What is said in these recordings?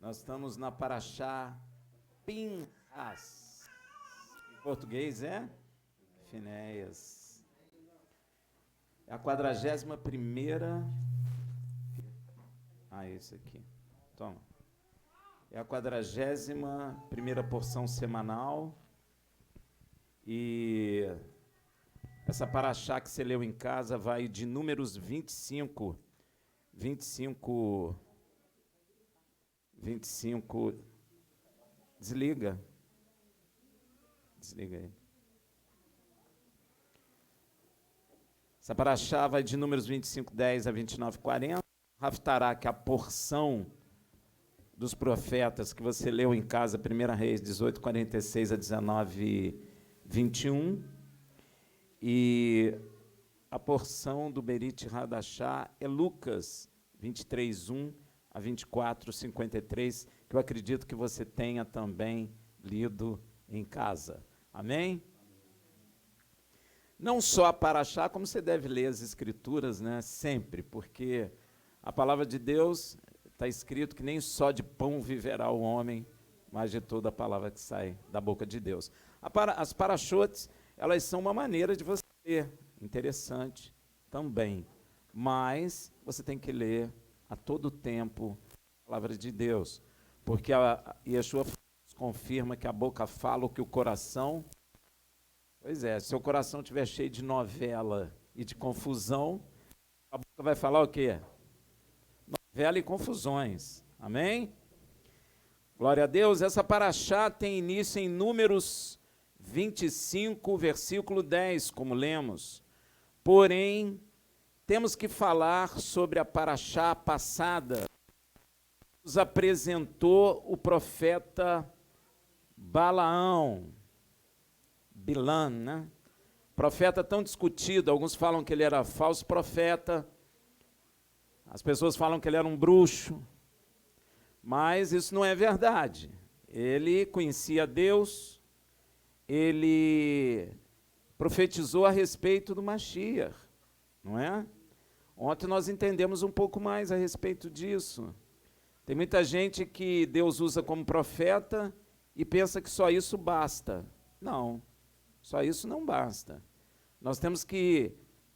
Nós estamos na Paraxá Pinhas. Em português é Finéias. É a 41ª. Esse aqui. Toma. É a 41ª porção semanal. E essa paraxá que você leu em casa vai de Números 25. Desliga aí. Essa paraxá vai de Números 25, 10 a 29, 40. Raftará, que é a porção dos profetas que você leu em casa, 1 Reis 18, 46 a 19, 21. E a porção do Berit Hadashá é Lucas 23, 1 a 24, 53, que eu acredito que você tenha também lido em casa. Amém? Não só a paraxá, como você deve ler as escrituras, né, sempre, porque a palavra de Deus está escrito que nem só de pão viverá o homem, mas de toda a palavra que sai da boca de Deus. As paraxotes, elas são uma maneira de você ler, interessante também, mas você tem que ler a todo tempo a palavra de Deus, porque a Yeshua confirma que a boca fala o que o coração... Pois é, se o coração estiver cheio de novela e de confusão, a boca vai falar o quê? Novela e confusões. Amém? Glória a Deus. Essa paraxá tem início em Números 25, versículo 10, como lemos. Porém, temos que falar sobre a paraxá passada. Nos apresentou o profeta Balaão. Bilam, né? Profeta tão discutido, alguns falam que ele era falso profeta, as pessoas falam que ele era um bruxo, mas isso não é verdade. Ele conhecia Deus, ele profetizou a respeito do Mashiach, não é? Ontem nós entendemos um pouco mais a respeito disso. Tem muita gente que Deus usa como profeta e pensa que só isso basta. Não. Só isso não basta. Nós temos que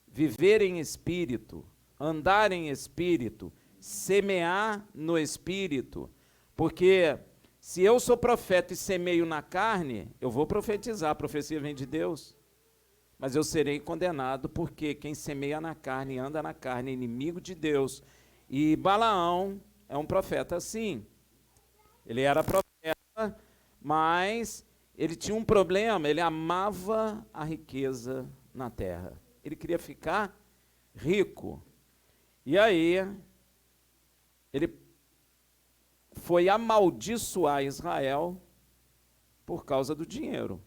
viver em espírito, andar em espírito, semear no espírito, porque se eu sou profeta e semeio na carne, eu vou profetizar, a profecia vem de Deus, mas eu serei condenado, porque quem semeia na carne, anda na carne, é inimigo de Deus. E Balaão é um profeta assim. Ele era profeta, mas... ele tinha um problema, ele amava a riqueza na terra. Ele queria ficar rico. E aí, ele foi amaldiçoar Israel por causa do dinheiro.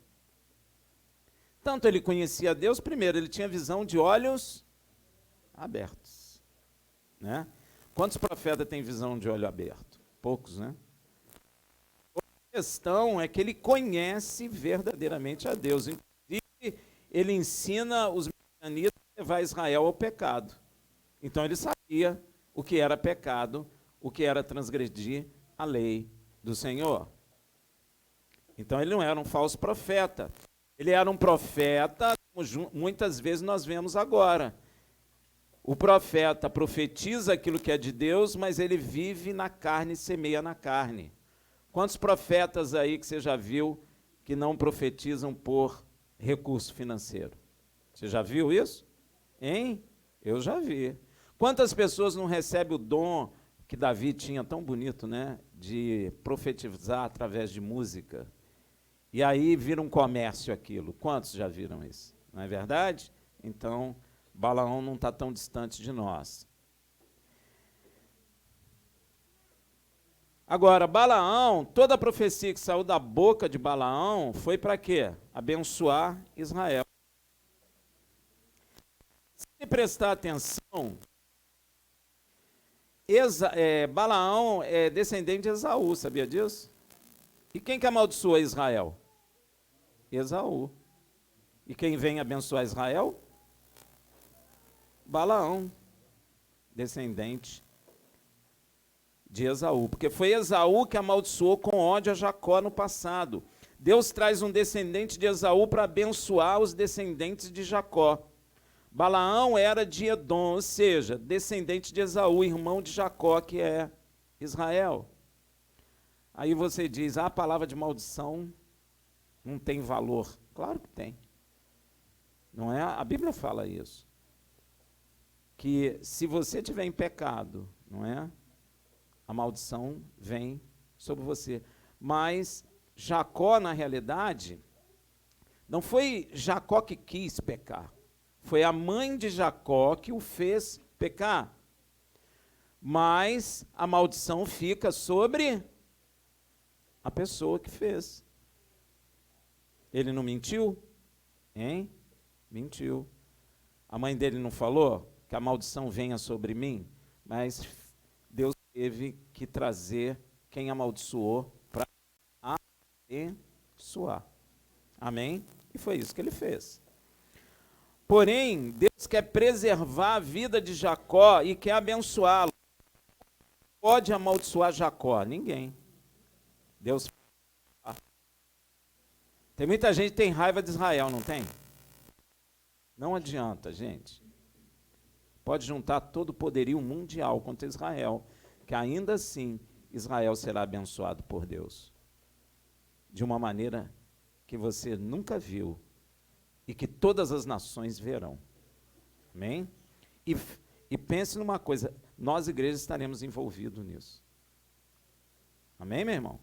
Tanto ele conhecia Deus, primeiro, ele tinha visão de olhos abertos. Né? Quantos profetas têm visão de olho aberto? Poucos, né? A questão é que ele conhece verdadeiramente a Deus. Inclusive, ele ensina os midianitas a levar Israel ao pecado. Então, ele sabia o que era pecado, o que era transgredir a lei do Senhor. Então, ele não era um falso profeta. Ele era um profeta, como muitas vezes nós vemos agora. O profeta profetiza aquilo que é de Deus, mas ele vive na carne e semeia na carne. Quantos profetas aí que você já viu que não profetizam por recurso financeiro? Você já viu isso? Hein? Eu já vi. Quantas pessoas não recebem o dom que Davi tinha, tão bonito, né? De profetizar através de música. E aí vira um comércio aquilo. Quantos já viram isso? Não é verdade? Então, Balaão não está tão distante de nós. Agora, Balaão, toda a profecia que saiu da boca de Balaão foi para quê? Abençoar Israel. Se prestar atenção, Balaão é descendente de Esaú, sabia disso? E quem que amaldiçoou Israel? Esaú. E quem vem abençoar Israel? Balaão, descendente de Esaú, porque foi Esaú que amaldiçoou com ódio a Jacó no passado. Deus traz um descendente de Esaú para abençoar os descendentes de Jacó. Balaão era de Edom, ou seja, descendente de Esaú, irmão de Jacó, que é Israel. Aí você diz, a palavra de maldição não tem valor. Claro que tem. Não é? A Bíblia fala isso. Que se você estiver em pecado, não é? A maldição vem sobre você. Mas Jacó, na realidade, não foi Jacó que quis pecar. Foi a mãe de Jacó que o fez pecar. Mas a maldição fica sobre a pessoa que fez. Ele não mentiu? Hein? Mentiu. A mãe dele não falou que a maldição venha sobre mim? Mas Deus teve que trazer quem amaldiçoou para abençoar. Amém? E foi isso que ele fez. Porém, Deus quer preservar a vida de Jacó e quer abençoá-lo. Pode amaldiçoar Jacó? Ninguém. Deus. Tem muita gente que tem raiva de Israel, não tem? Não adianta, gente. Pode juntar todo o poderio mundial contra Israel, que ainda assim Israel será abençoado por Deus. De uma maneira que você nunca viu e que todas as nações verão. Amém? E pense numa coisa, nós, igrejas, estaremos envolvidos nisso. Amém, meu irmão?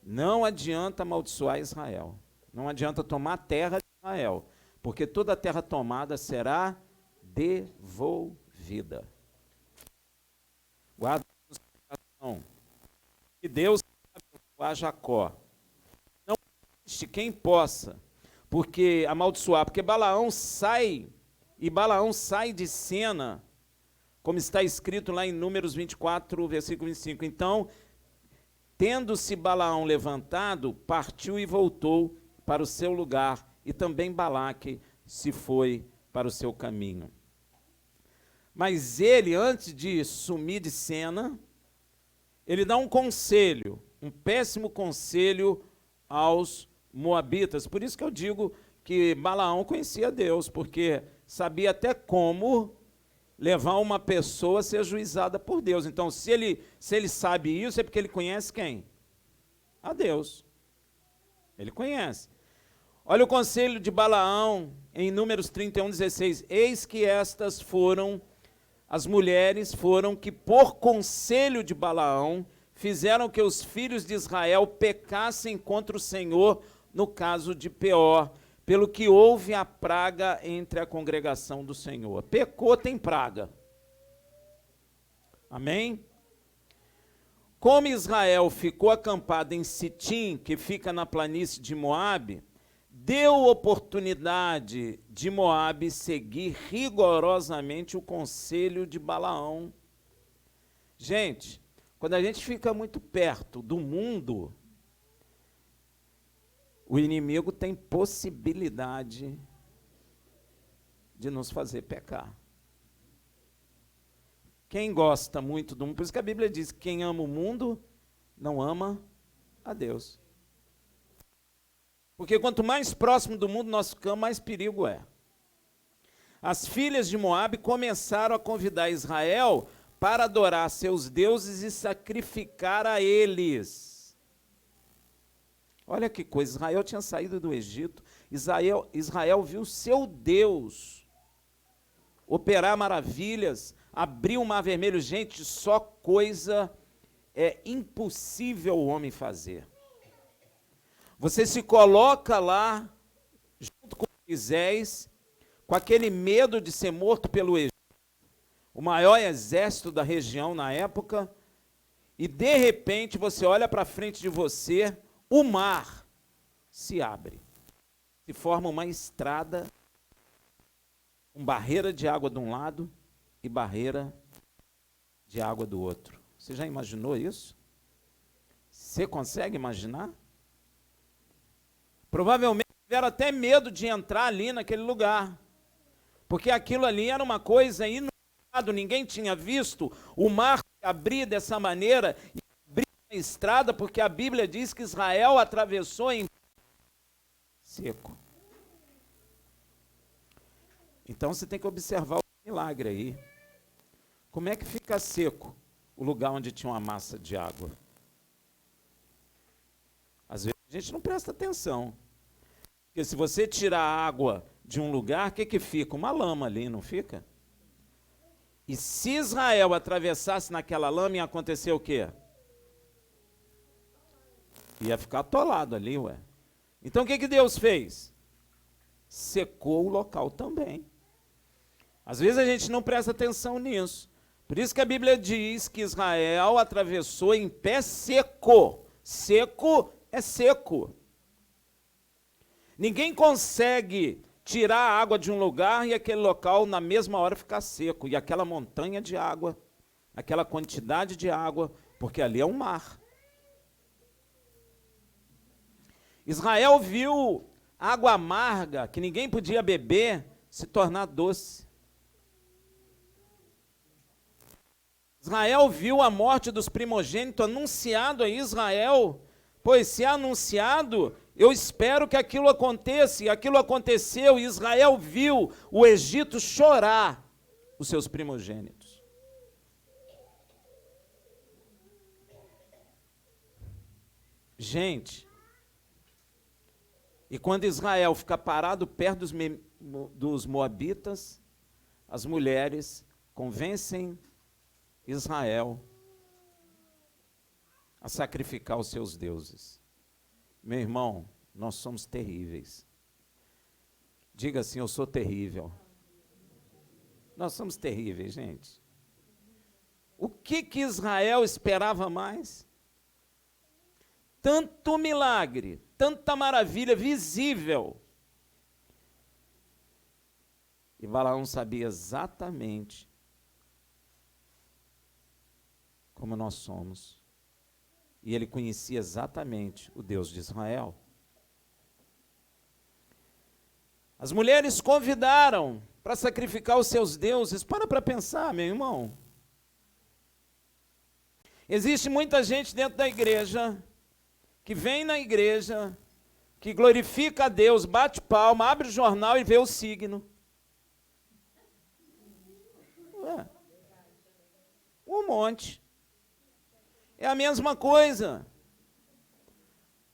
Não adianta amaldiçoar Israel. Não adianta tomar a terra de Israel, porque toda a terra tomada será devolvida. Guarda no seu coração que Deus vai abençoar Jacó. Não existe quem possa, porque amaldiçoar, porque Balaão sai de cena, como está escrito lá em Números 24, versículo 25. Então, tendo-se Balaão levantado, partiu e voltou para o seu lugar, e também Balaque se foi para o seu caminho. Mas ele, antes de sumir de cena, ele dá um conselho, um péssimo conselho aos moabitas. Por isso que eu digo que Balaão conhecia Deus, porque sabia até como levar uma pessoa a ser ajuizada por Deus. Então, se ele sabe isso, é porque ele conhece quem? A Deus. Ele conhece. Olha o conselho de Balaão em Números 31:16. Eis que estas foram, as mulheres foram que por conselho de Balaão fizeram que os filhos de Israel pecassem contra o Senhor no caso de Peor, pelo que houve a praga entre a congregação do Senhor. Pecou, tem praga. Amém? Como Israel ficou acampado em Sitim, que fica na planície de Moabe, deu oportunidade de Moabe seguir rigorosamente o conselho de Balaão. Gente, quando a gente fica muito perto do mundo, o inimigo tem possibilidade de nos fazer pecar. Quem gosta muito do mundo, por isso que a Bíblia diz que quem ama o mundo não ama a Deus. Porque quanto mais próximo do mundo nós ficamos, mais perigo é. As filhas de Moabe começaram a convidar Israel para adorar seus deuses e sacrificar a eles. Olha que coisa, Israel tinha saído do Egito, Israel viu seu Deus operar maravilhas, abrir o mar vermelho. Gente, só coisa impossível o homem fazer. Você se coloca lá, junto com Moisés, com aquele medo de ser morto pelo Egito, o maior exército da região na época, e de repente você olha para frente de você, o mar se abre, se forma uma estrada, com barreira de água de um lado e barreira de água do outro. Você já imaginou isso? Você consegue imaginar? Provavelmente tiveram até medo de entrar ali naquele lugar, porque aquilo ali era uma coisa inusitada, ninguém tinha visto o mar se abrir dessa maneira e abrir a estrada, porque a Bíblia diz que Israel atravessou em seco. Então você tem que observar o milagre aí. Como é que fica seco o lugar onde tinha uma massa de água? Às vezes a gente não presta atenção. Porque se você tirar a água de um lugar, o que fica? Uma lama ali, não fica? E se Israel atravessasse naquela lama, ia acontecer o quê? Ia ficar atolado ali, ué. Então o que Deus fez? Secou o local também. Às vezes a gente não presta atenção nisso. Por isso que a Bíblia diz que Israel atravessou em pé seco. Seco é seco. Ninguém consegue tirar a água de um lugar e aquele local na mesma hora ficar seco. E aquela montanha de água, aquela quantidade de água, porque ali é um mar. Israel viu água amarga, que ninguém podia beber, se tornar doce. Israel viu a morte dos primogênitos anunciado a Israel, pois se é anunciado, eu espero que aquilo aconteça, e aquilo aconteceu, e Israel viu o Egito chorar os seus primogênitos. Gente, e quando Israel fica parado perto dos moabitas, as mulheres convencem Israel a sacrificar os seus deuses. Meu irmão, nós somos terríveis. Diga assim, eu sou terrível. Nós somos terríveis, gente. O que Israel esperava mais? Tanto milagre, tanta maravilha visível. E Balaão sabia exatamente como nós somos. E ele conhecia exatamente o Deus de Israel. As mulheres convidaram para sacrificar os seus deuses. Para pensar, meu irmão. Existe muita gente dentro da igreja, que vem na igreja, que glorifica a Deus, bate palma, abre o jornal e vê o signo. Um monte. É a mesma coisa.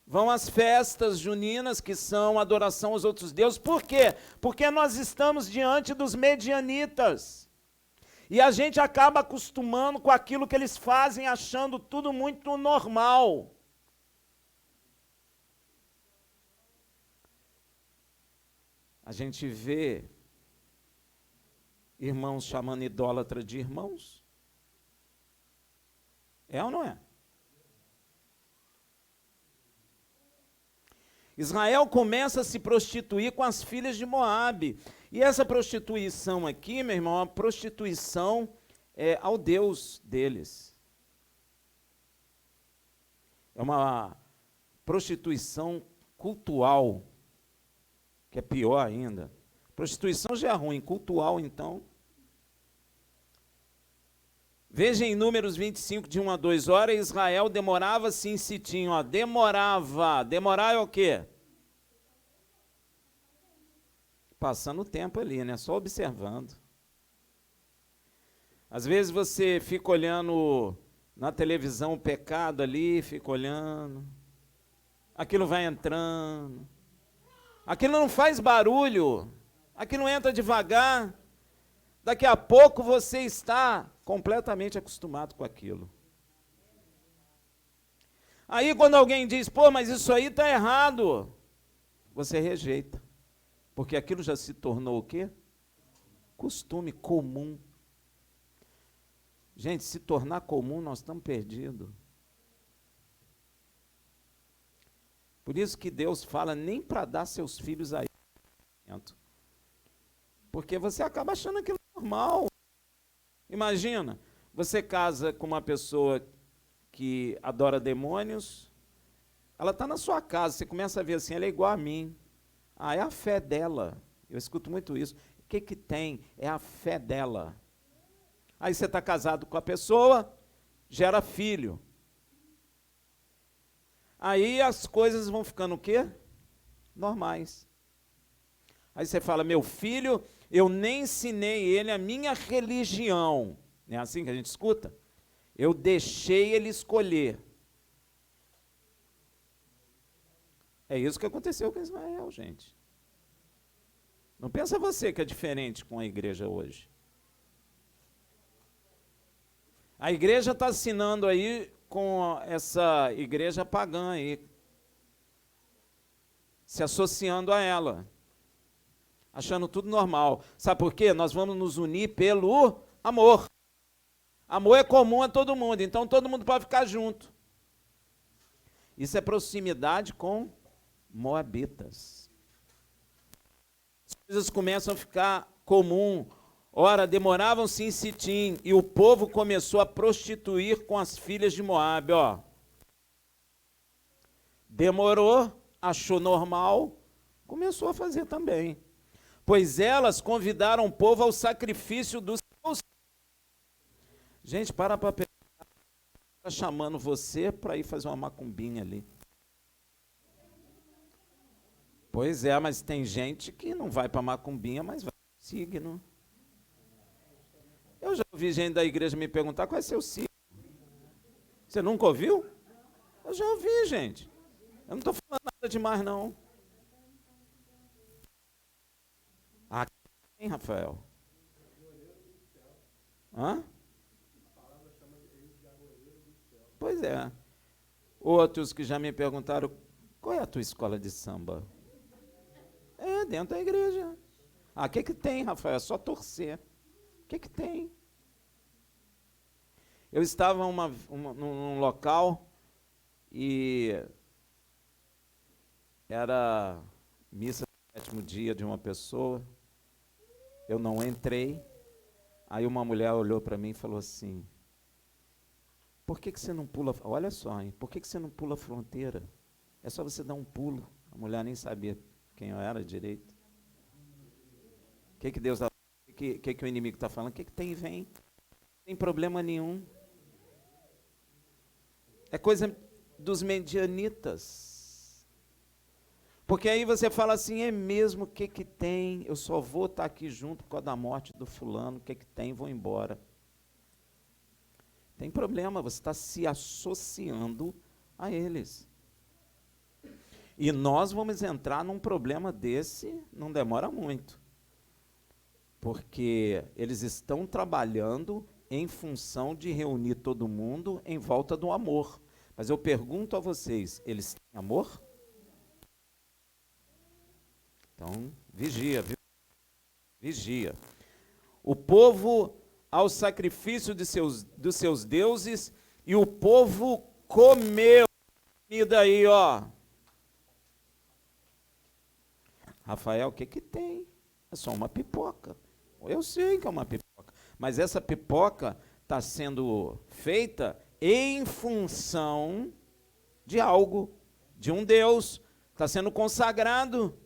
Vão às festas juninas, que são adoração aos outros deuses. Por quê? Porque nós estamos diante dos medianitas. E a gente acaba acostumando com aquilo que eles fazem, achando tudo muito normal. A gente vê irmãos chamando idólatra de irmãos. É ou não é? Israel começa a se prostituir com as filhas de Moabe. E essa prostituição aqui, meu irmão, é uma prostituição ao Deus deles. É uma prostituição cultual, que é pior ainda. Prostituição já é ruim, cultual então. Veja em Números 25, de 1 a 2, ora, Israel demorava-se em Sitim, demorar é o quê? Passando o tempo ali, né? Só observando. Às vezes você fica olhando na televisão o pecado ali, fica olhando, aquilo vai entrando, aquilo não faz barulho, aquilo entra devagar, daqui a pouco você está completamente acostumado com aquilo. Aí quando alguém diz, pô, mas isso aí está errado, você rejeita, porque aquilo já se tornou o quê? Costume comum. Gente, se tornar comum, nós estamos perdidos. Por isso que Deus fala nem para dar seus filhos a ele. Porque você acaba achando aquilo normal. Imagina, você casa com uma pessoa que adora demônios, ela está na sua casa, você começa a ver assim, ela é igual a mim. Ah, é a fé dela. Eu escuto muito isso. O que tem? É a fé dela. Aí você está casado com a pessoa, gera filho. Aí as coisas vão ficando o quê? Normais. Aí você fala, meu filho, eu nem ensinei ele a minha religião. Não é assim que a gente escuta? Eu deixei ele escolher. É isso que aconteceu com Israel, gente. Não pensa você que é diferente com a igreja hoje. A igreja está assinando aí com essa igreja pagã aí, se associando a ela, achando tudo normal. Sabe por quê? Nós vamos nos unir pelo amor. Amor é comum a todo mundo, então todo mundo pode ficar junto. Isso é proximidade com moabitas. As coisas começam a ficar comum. Ora, demoravam-se em Sitim, e o povo começou a prostituir com as filhas de Moabe, ó. Demorou, achou normal, começou a fazer também. Pois elas convidaram o povo ao sacrifício dos seus. Gente, para pensar, está chamando você para ir fazer uma macumbinha ali. Pois é, mas tem gente que não vai para macumbinha, mas vai para o signo. Eu já ouvi gente da igreja me perguntar qual é seu signo. Você nunca ouviu? Eu já ouvi, gente. Eu não estou falando nada demais, não. Ah, quem, Rafael? Hã? Pois é. Outros que já me perguntaram, qual é a tua escola de samba? É, dentro da igreja. Ah, o que tem, Rafael? É só torcer. O que tem? Eu estava num local e era missa do sétimo dia de uma pessoa. Eu não entrei. Aí uma mulher olhou para mim e falou assim, por que você não pula, olha só, hein, por que você não pula a fronteira? É só você dar um pulo. A mulher nem sabia quem eu era direito. O que Deus, o que o inimigo está falando? O que tem, vem. Não tem problema nenhum. É coisa dos medianitas. Porque aí você fala assim, é mesmo, o que tem? Eu só vou estar aqui junto por causa da morte do fulano, o que tem? Vou embora. Tem problema, você está se associando a eles. E nós vamos entrar num problema desse, não demora muito. Porque eles estão trabalhando em função de reunir todo mundo em volta do amor. Mas eu pergunto a vocês, eles têm amor? Então, vigia, viu? Vigia. O povo ao sacrifício dos seus deuses, e o povo comeu. E daí, ó. Rafael, o que tem? É só uma pipoca. Eu sei que é uma pipoca. Mas essa pipoca está sendo feita em função de algo, de um Deus, está sendo consagrado.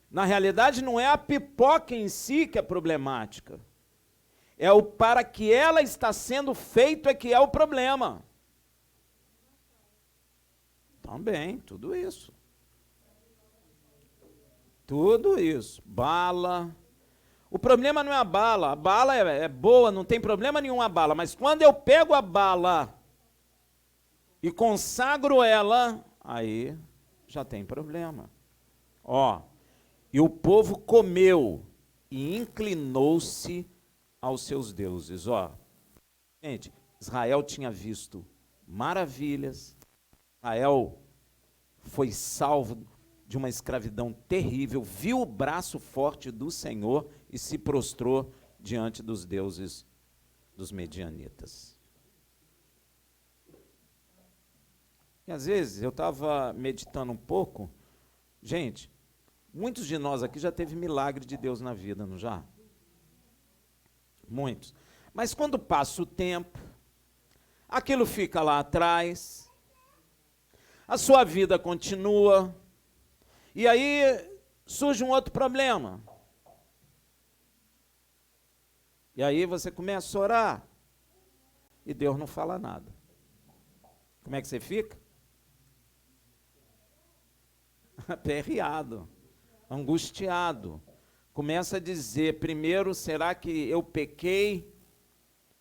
Na realidade, não é a pipoca em si que é problemática. É o para que ela está sendo feito é que é o problema. Também, tudo isso. Tudo isso. Bala. O problema não é a bala é boa, não tem problema nenhum a bala, mas quando eu pego a bala e consagro ela, aí já tem problema. Ó, e o povo comeu e inclinou-se aos seus deuses. Ó, gente, Israel tinha visto maravilhas, Israel foi salvo de uma escravidão terrível, viu o braço forte do Senhor e se prostrou diante dos deuses dos medianitas. E às vezes eu estava meditando um pouco, gente, muitos de nós aqui já teve milagre de Deus na vida, não já? Muitos. Mas quando passa o tempo, aquilo fica lá atrás, a sua vida continua, e aí surge um outro problema. E aí você começa a orar. e Deus não fala nada. Como é que você fica? Aperreado, angustiado. Começa a dizer, primeiro, será que eu pequei?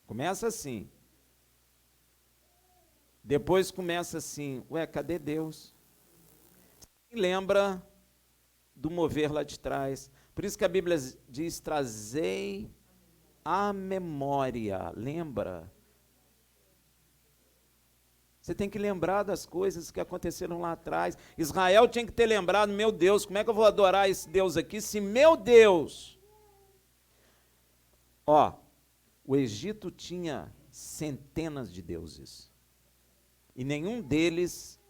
Começa assim. Depois começa assim, ué, cadê Deus? Lembra do mover lá de trás. Por isso que a Bíblia diz, trazei a memória. Lembra? Você tem que lembrar das coisas que aconteceram lá atrás. Israel tinha que ter lembrado, meu Deus, como é que eu vou adorar esse Deus aqui se meu Deus... Ó, o Egito tinha centenas de deuses. E nenhum deles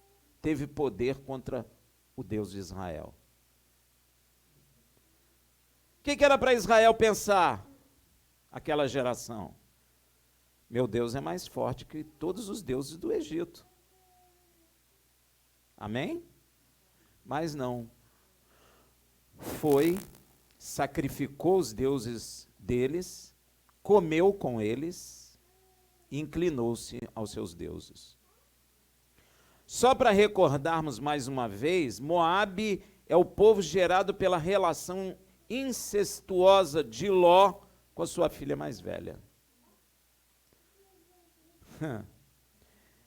teve poder contra o Deus de Israel. O que era para Israel pensar? Aquela geração. Meu Deus é mais forte que todos os deuses do Egito. Amém? Mas não. Foi, sacrificou os deuses deles, comeu com eles e inclinou-se aos seus deuses. Só para recordarmos mais uma vez, Moabe é o povo gerado pela relação incestuosa de Ló com a sua filha mais velha.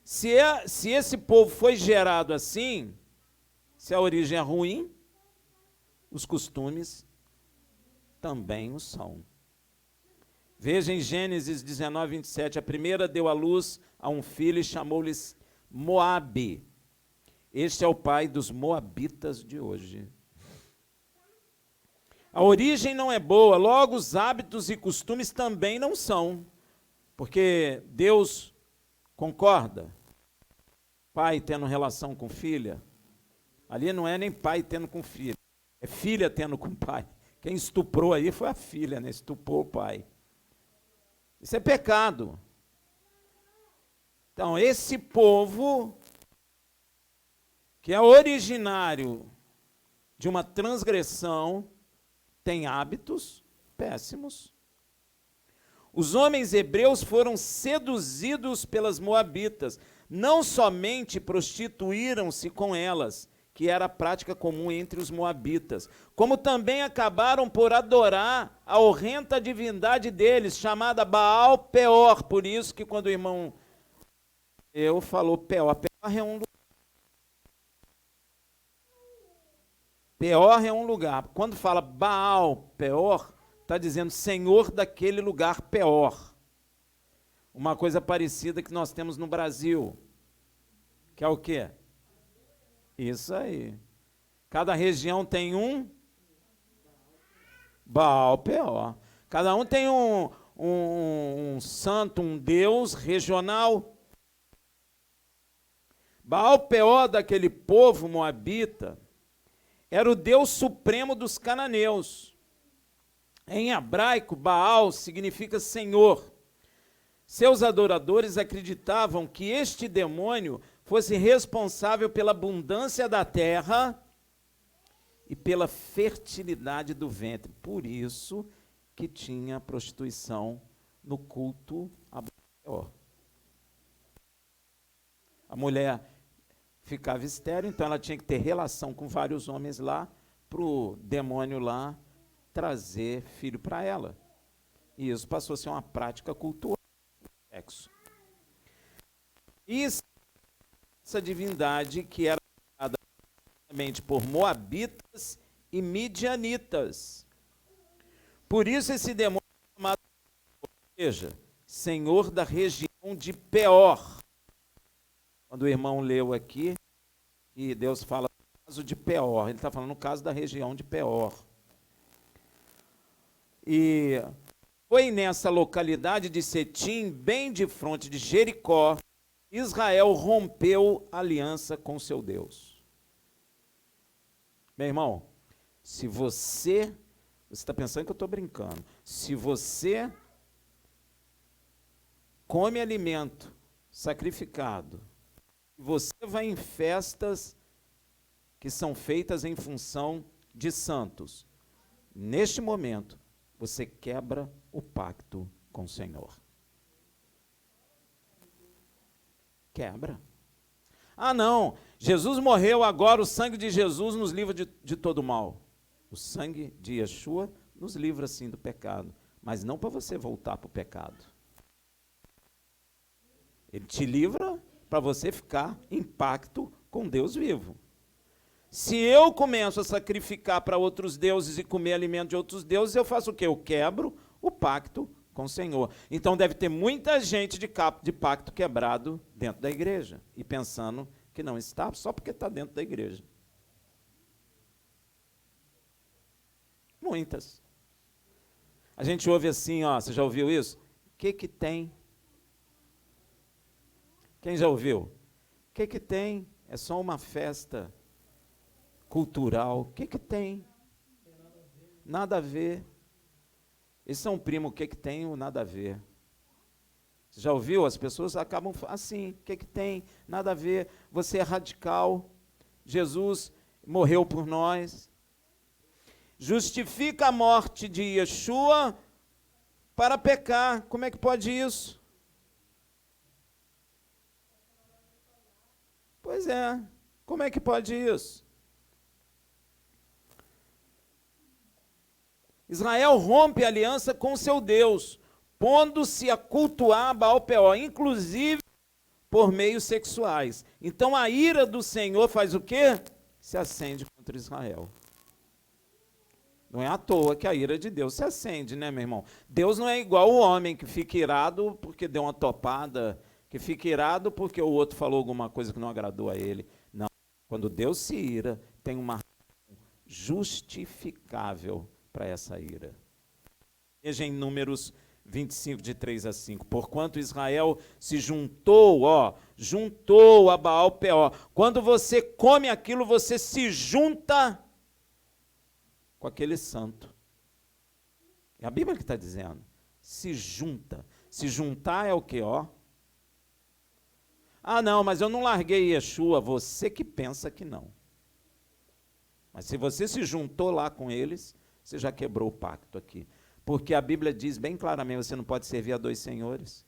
Se esse povo foi gerado assim, se a origem é ruim, os costumes também o são. Veja em Gênesis 19, 27, a primeira deu à luz a um filho e chamou-lhe Moabe. Este é o pai dos moabitas de hoje. A origem não é boa, logo os hábitos e costumes também não são, porque Deus concorda? Pai tendo relação com filha? Ali não é nem pai tendo com filha, é filha tendo com pai. Quem estuprou aí foi a filha, né? Estuprou o pai. Isso é pecado. Então, esse povo, que é originário de uma transgressão, tem hábitos péssimos. Os homens hebreus foram seduzidos pelas moabitas, não somente prostituíram-se com elas, que era a prática comum entre os moabitas, como também acabaram por adorar a horrenda divindade deles, chamada Baal Peor. Por isso que quando o irmão falou Peor, Peor é um lugar. Peor é um lugar. Quando fala Baal Peor, está dizendo Senhor daquele lugar Peor. Uma coisa parecida que nós temos no Brasil, que é o quê? Isso aí. Cada região tem um Baal Peor. Cada um tem um santo, um deus regional. Baal Peor daquele povo moabita era o Deus supremo dos cananeus. Em hebraico, Baal significa Senhor. Seus adoradores acreditavam que este demônio fosse responsável pela abundância da terra e pela fertilidade do ventre. Por isso que tinha prostituição no culto a Baal. A mulher ficava estéril, então ela tinha que ter relação com vários homens lá, para o demônio lá trazer filho para ela. E isso passou a ser uma prática cultural. Sexo. Isso, essa divindade que era criada somente por moabitas e midianitas. Por isso esse demônio é chamado, seja, Senhor da região de Peor. Quando o irmão leu aqui, e Deus fala no caso de Peor, ele está falando no caso da região de Peor. E foi nessa localidade de Setim, bem de frente de Jericó, Israel rompeu aliança com seu Deus. Meu irmão, se você está pensando que eu estou brincando, se você come alimento sacrificado, você vai em festas que são feitas em função de santos, neste momento, você quebra o pacto com o Senhor. Quebra. Ah, não, Jesus morreu, agora o sangue de Jesus nos livra de todo mal. O sangue de Yeshua nos livra, sim, do pecado, mas não para você voltar para o pecado. Ele te livra para você ficar em pacto com Deus vivo. Se eu começo a sacrificar para outros deuses e comer alimento de outros deuses, eu faço o quê? Eu quebro o pacto com o Senhor. Então deve ter muita gente de pacto quebrado dentro da igreja e pensando que não está só porque está dentro da igreja. Muitas. A gente ouve assim, ó, você já ouviu isso? O que tem? Quem já ouviu? O que tem? É só uma festa cultural. O que tem? Nada a ver. Esse é um primo, o que tem? O nada a ver. Você já ouviu? As pessoas acabam assim, o que tem? Nada a ver. Você é radical. Jesus morreu por nós. Justifica a morte de Yeshua para pecar. Como é que pode isso? Pois é, como é que pode isso? Israel rompe a aliança com seu Deus, pondo-se a cultuar Baal-Peor, inclusive por meios sexuais. Então a ira do Senhor faz o quê? Se acende contra Israel. Não é à toa que a ira de Deus se acende, né, meu irmão? Deus não é igual o homem que fica irado porque deu uma topada, que fica irado porque o outro falou alguma coisa que não agradou a ele. Não. Quando Deus se ira, tem uma razão justificável para essa ira. Veja em Números 25, de 3 a 5. Porquanto Israel se juntou a Baal-Peor. Quando você come aquilo, você se junta com aquele santo. É a Bíblia que está dizendo. Se junta. Se juntar é o quê? Ah, não, mas eu não larguei Yeshua. Você que pensa que não. Mas se você se juntou lá com eles, você já quebrou o pacto aqui. Porque a Bíblia diz bem claramente, você não pode servir a dois senhores.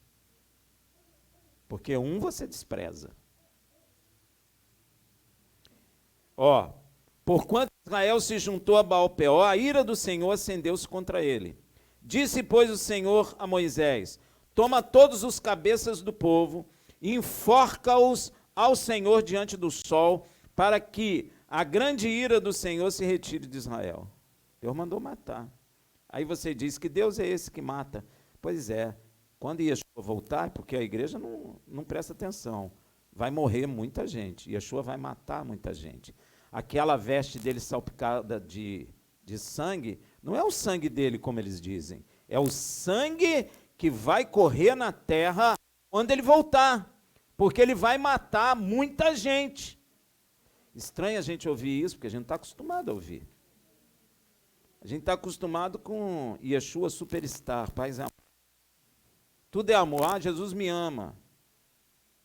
Porque um você despreza. Porquanto Israel se juntou a Baal-Peor, a ira do Senhor acendeu-se contra ele. Disse, pois, o Senhor a Moisés: toma todos os cabeças do povo, e enforca-os ao Senhor diante do sol, para que a grande ira do Senhor se retire de Israel. Deus mandou matar. Aí você diz que Deus é esse que mata. Pois é, quando Yeshua voltar, porque a igreja não presta atenção, vai morrer muita gente, Yeshua vai matar muita gente. Aquela veste dele salpicada de sangue, não é o sangue dele, como eles dizem, é o sangue que vai correr na terra quando ele voltar, porque ele vai matar muita gente. Estranho a gente ouvir isso, porque a gente não está acostumado a ouvir. A gente está acostumado com Yeshua superstar, paz e amor. Tudo é amor. Ah, Jesus me ama.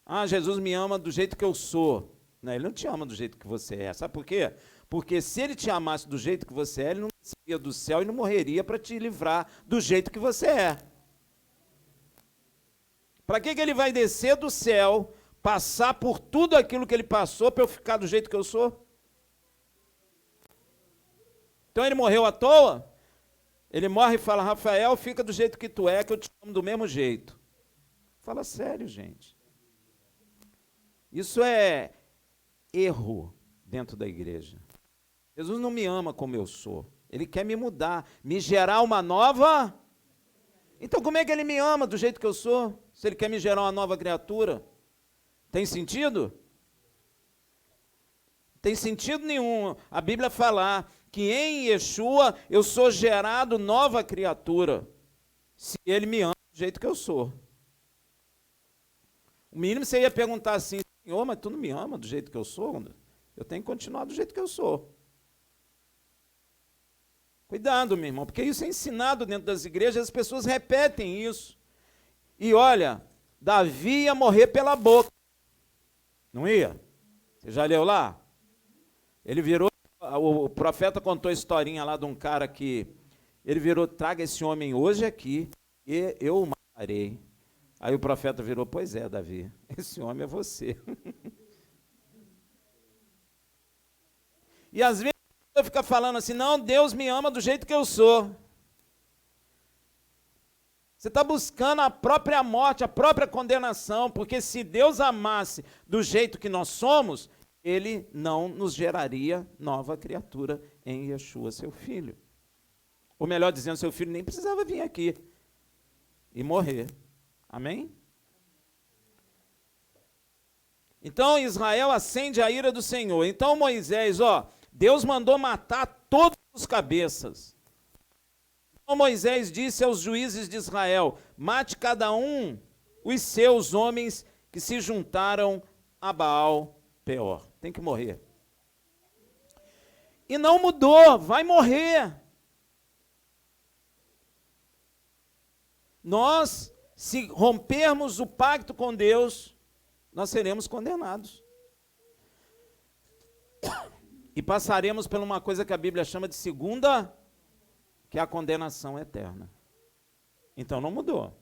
Ah, Jesus me ama do jeito que eu sou. Não, ele não te ama do jeito que você é. Sabe por quê? Porque se ele te amasse do jeito que você é, ele não desceria do céu e não morreria para te livrar do jeito que você é. Para que ele vai descer do céu, passar por tudo aquilo que ele passou para eu ficar do jeito que eu sou? Então ele morreu à toa? Ele morre e fala: Rafael, fica do jeito que tu é, que eu te amo do mesmo jeito. Fala sério, gente. Isso é erro dentro da igreja. Jesus não me ama como eu sou. Ele quer me mudar, me gerar uma nova. Então como é que ele me ama do jeito que eu sou? Se ele quer me gerar uma nova criatura? Tem sentido? Tem sentido nenhum a Bíblia falar que em Yeshua eu sou gerado nova criatura, se ele me ama do jeito que eu sou. O mínimo você ia perguntar assim: Senhor, mas tu não me ama do jeito que eu sou? Eu tenho que continuar do jeito que eu sou. Cuidado, meu irmão, porque isso é ensinado dentro das igrejas, as pessoas repetem isso. E olha, Davi ia morrer pela boca. Não ia? Você já leu lá? Ele virou, o profeta contou a historinha lá de um cara que, ele virou: traga esse homem hoje aqui, e eu o matarei. Aí o profeta virou, pois é, Davi, esse homem é você. E às vezes eu fico falando assim, não, Deus me ama do jeito que eu sou. Você está buscando a própria morte, a própria condenação, porque se Deus amasse do jeito que nós somos, Ele não nos geraria nova criatura em Yeshua, seu Filho. Ou melhor dizendo, seu Filho nem precisava vir aqui e morrer. Amém? Então Israel acende a ira do Senhor. Então Moisés, Deus mandou matar todos os cabeças. Então Moisés disse aos juízes de Israel, mate cada um os seus homens que se juntaram a Baal Peor. Tem que morrer. E não mudou, vai morrer. Nós, se rompermos o pacto com Deus, nós seremos condenados. E passaremos por uma coisa que a Bíblia chama de segunda, que é a condenação eterna. Então não mudou.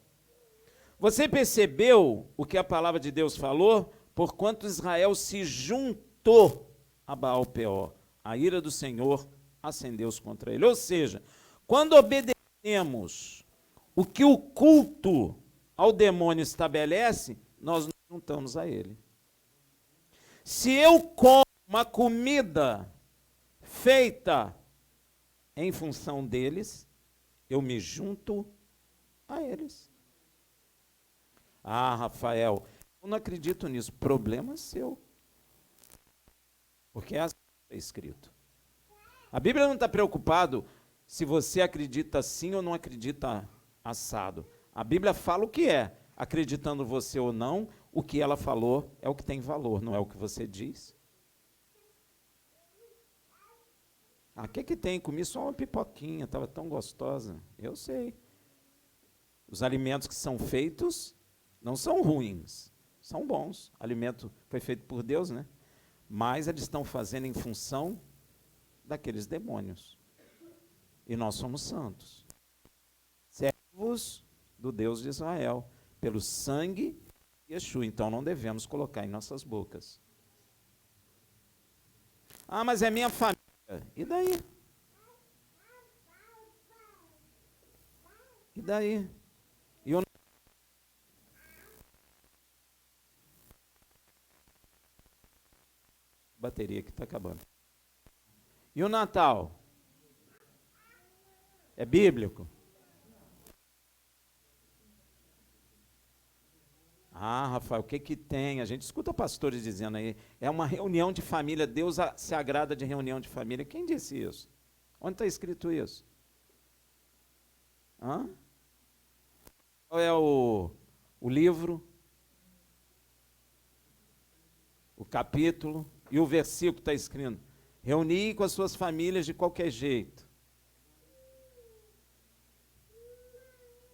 Você percebeu o que a palavra de Deus falou? Porquanto Israel se juntou a Baal Peor, a ira do Senhor acendeu-se contra ele. Ou seja, quando obedecemos o que o culto ao demônio estabelece, nós nos juntamos a ele. Se eu como uma comida feita em função deles, eu me junto a eles. Ah, Rafael, eu não acredito nisso. Problema seu. Porque é assim que está escrito. A Bíblia não está preocupado se você acredita assim ou não acredita assado. A Bíblia fala o que é. Acreditando você ou não, o que ela falou é o que tem valor, não é o que você diz. Ah, o que tem? Comi só uma pipoquinha, estava tão gostosa. Eu sei. Os alimentos que são feitos não são ruins, são bons. O alimento foi feito por Deus, né? Mas eles estão fazendo em função daqueles demônios. E nós somos santos. Servos do Deus de Israel, pelo sangue de Yeshua. Então não devemos colocar em nossas bocas. Ah, mas é minha família. E daí? E daí? E o bateria que está acabando. E o Natal? É bíblico? Ah, Rafael, o que tem? A gente escuta pastores dizendo aí, é uma reunião de família, Deus se agrada de reunião de família. Quem disse isso? Onde está escrito isso? Hã? Qual é o livro? O capítulo e o versículo está escrito? Reunir com as suas famílias de qualquer jeito.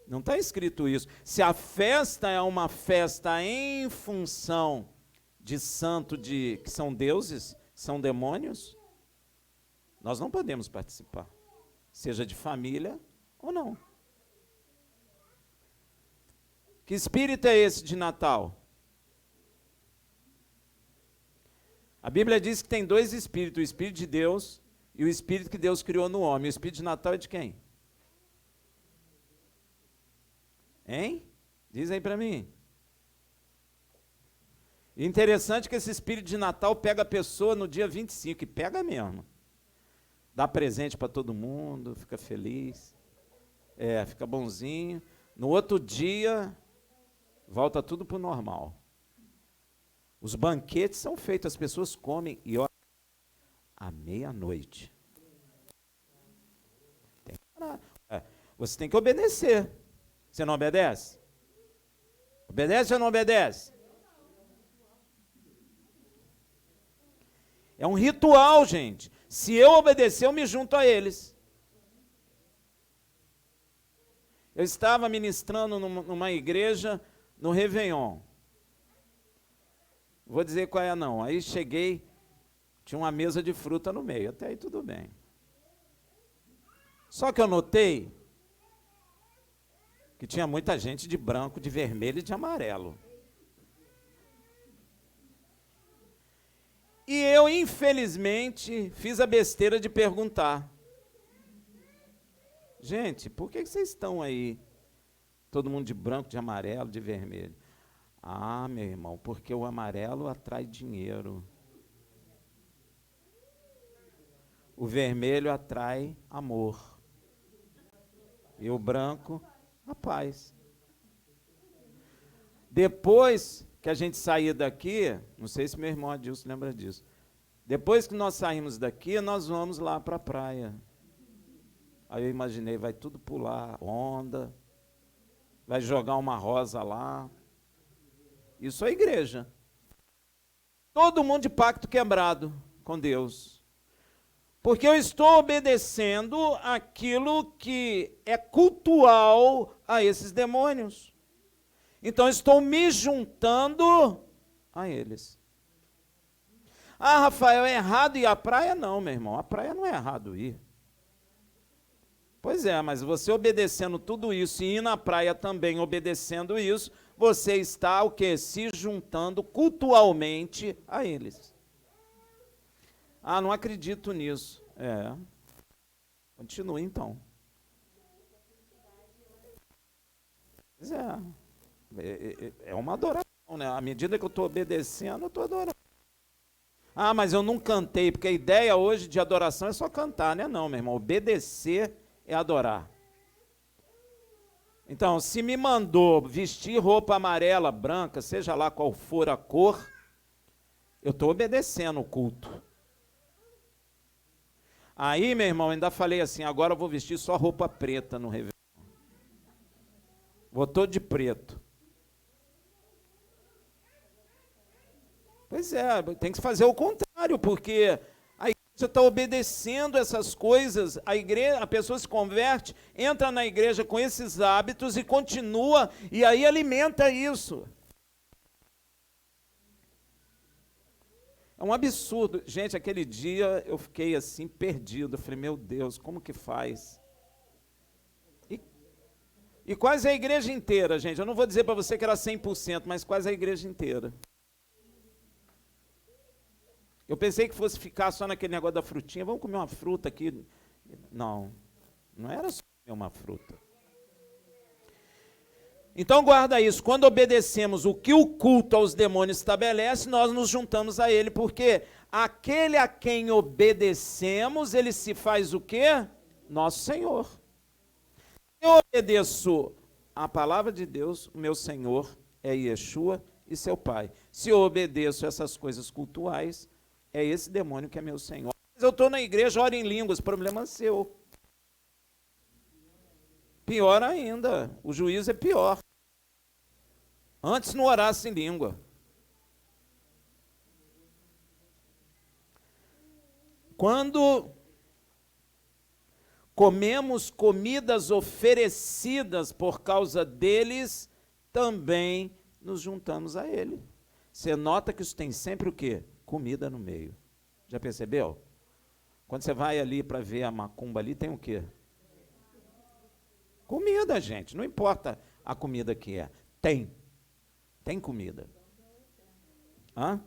Não está escrito isso. Se a festa é uma festa em função de santo que são deuses, são demônios, nós não podemos participar, seja de família ou não. Que espírito é esse de Natal? A Bíblia diz que tem dois espíritos, o Espírito de Deus e o Espírito que Deus criou no homem. O Espírito de Natal é de quem? Hein? Diz aí para mim. Interessante que esse espírito de Natal pega a pessoa no dia 25, e pega mesmo. Dá presente para todo mundo, fica feliz. Fica bonzinho. No outro dia, volta tudo para o normal. Os banquetes são feitos, as pessoas comem e olha, à meia-noite. Você tem que obedecer. Você não obedece? Obedece ou não obedece? É um ritual, gente. Se eu obedecer, eu me junto a eles. Eu estava ministrando numa igreja no Réveillon. Vou dizer qual é não. Aí cheguei, tinha uma mesa de fruta no meio. Até aí tudo bem. Só que eu notei que que tinha muita gente de branco, de vermelho e de amarelo. E eu, infelizmente, fiz a besteira de perguntar: gente, por que vocês estão aí? Todo mundo de branco, de amarelo, de vermelho. Ah, meu irmão, porque o amarelo atrai dinheiro. O vermelho atrai amor. E o branco, a paz. Depois que a gente sair daqui, não sei se meu irmão Adilson lembra disso, depois que nós saímos daqui, nós vamos lá para a praia. Aí eu imaginei, vai tudo pular onda, vai jogar uma rosa lá. Isso é igreja. Todo mundo de pacto quebrado com Deus. Porque eu estou obedecendo aquilo que é cultual a esses demônios. Então estou me juntando a eles. Ah, Rafael, é errado ir à praia? Não, meu irmão, a praia não é errado ir. Pois é, mas você obedecendo tudo isso e ir na praia também obedecendo isso, você está o quê? Se juntando cultualmente a eles. Ah, não acredito nisso. É. Continue então. Pois é. É uma adoração, né? À medida que eu estou obedecendo, eu estou adorando. Ah, mas eu não cantei, porque a ideia hoje de adoração é só cantar, né? Não, meu irmão, obedecer é adorar. Então, se me mandou vestir roupa amarela, branca, seja lá qual for a cor, eu estou obedecendo o culto. Aí, meu irmão, ainda falei assim, agora eu vou vestir só roupa preta no Réveillon. Vou todo de preto. Pois é, tem que fazer o contrário, porque a igreja está obedecendo essas coisas, a pessoa se converte, entra na igreja com esses hábitos e continua, e aí alimenta isso. É um absurdo. Gente, aquele dia eu fiquei assim, perdido. Eu falei, meu Deus, como que faz? E quase a igreja inteira, gente. Eu não vou dizer para você que era 100%, mas quase a igreja inteira. Eu pensei que fosse ficar só naquele negócio da frutinha. Vamos comer uma fruta aqui. Não, não era só comer uma fruta. Então guarda isso, quando obedecemos o que o culto aos demônios estabelece, nós nos juntamos a ele, porque aquele a quem obedecemos, ele se faz o quê? Nosso Senhor. Eu obedeço a palavra de Deus, o meu Senhor é Yeshua e seu Pai. Se eu obedeço essas coisas cultuais, é esse demônio que é meu Senhor. Mas eu estou na igreja, oro em línguas, problema seu. Pior ainda, o juízo é pior. Antes não orasse em língua. Quando comemos comidas oferecidas por causa deles, também nos juntamos a ele. Você nota que isso tem sempre o quê? Comida no meio. Já percebeu? Quando você vai ali para ver a macumba ali, tem o quê? Comida, gente. Não importa a comida que é. Tem comida. Hã?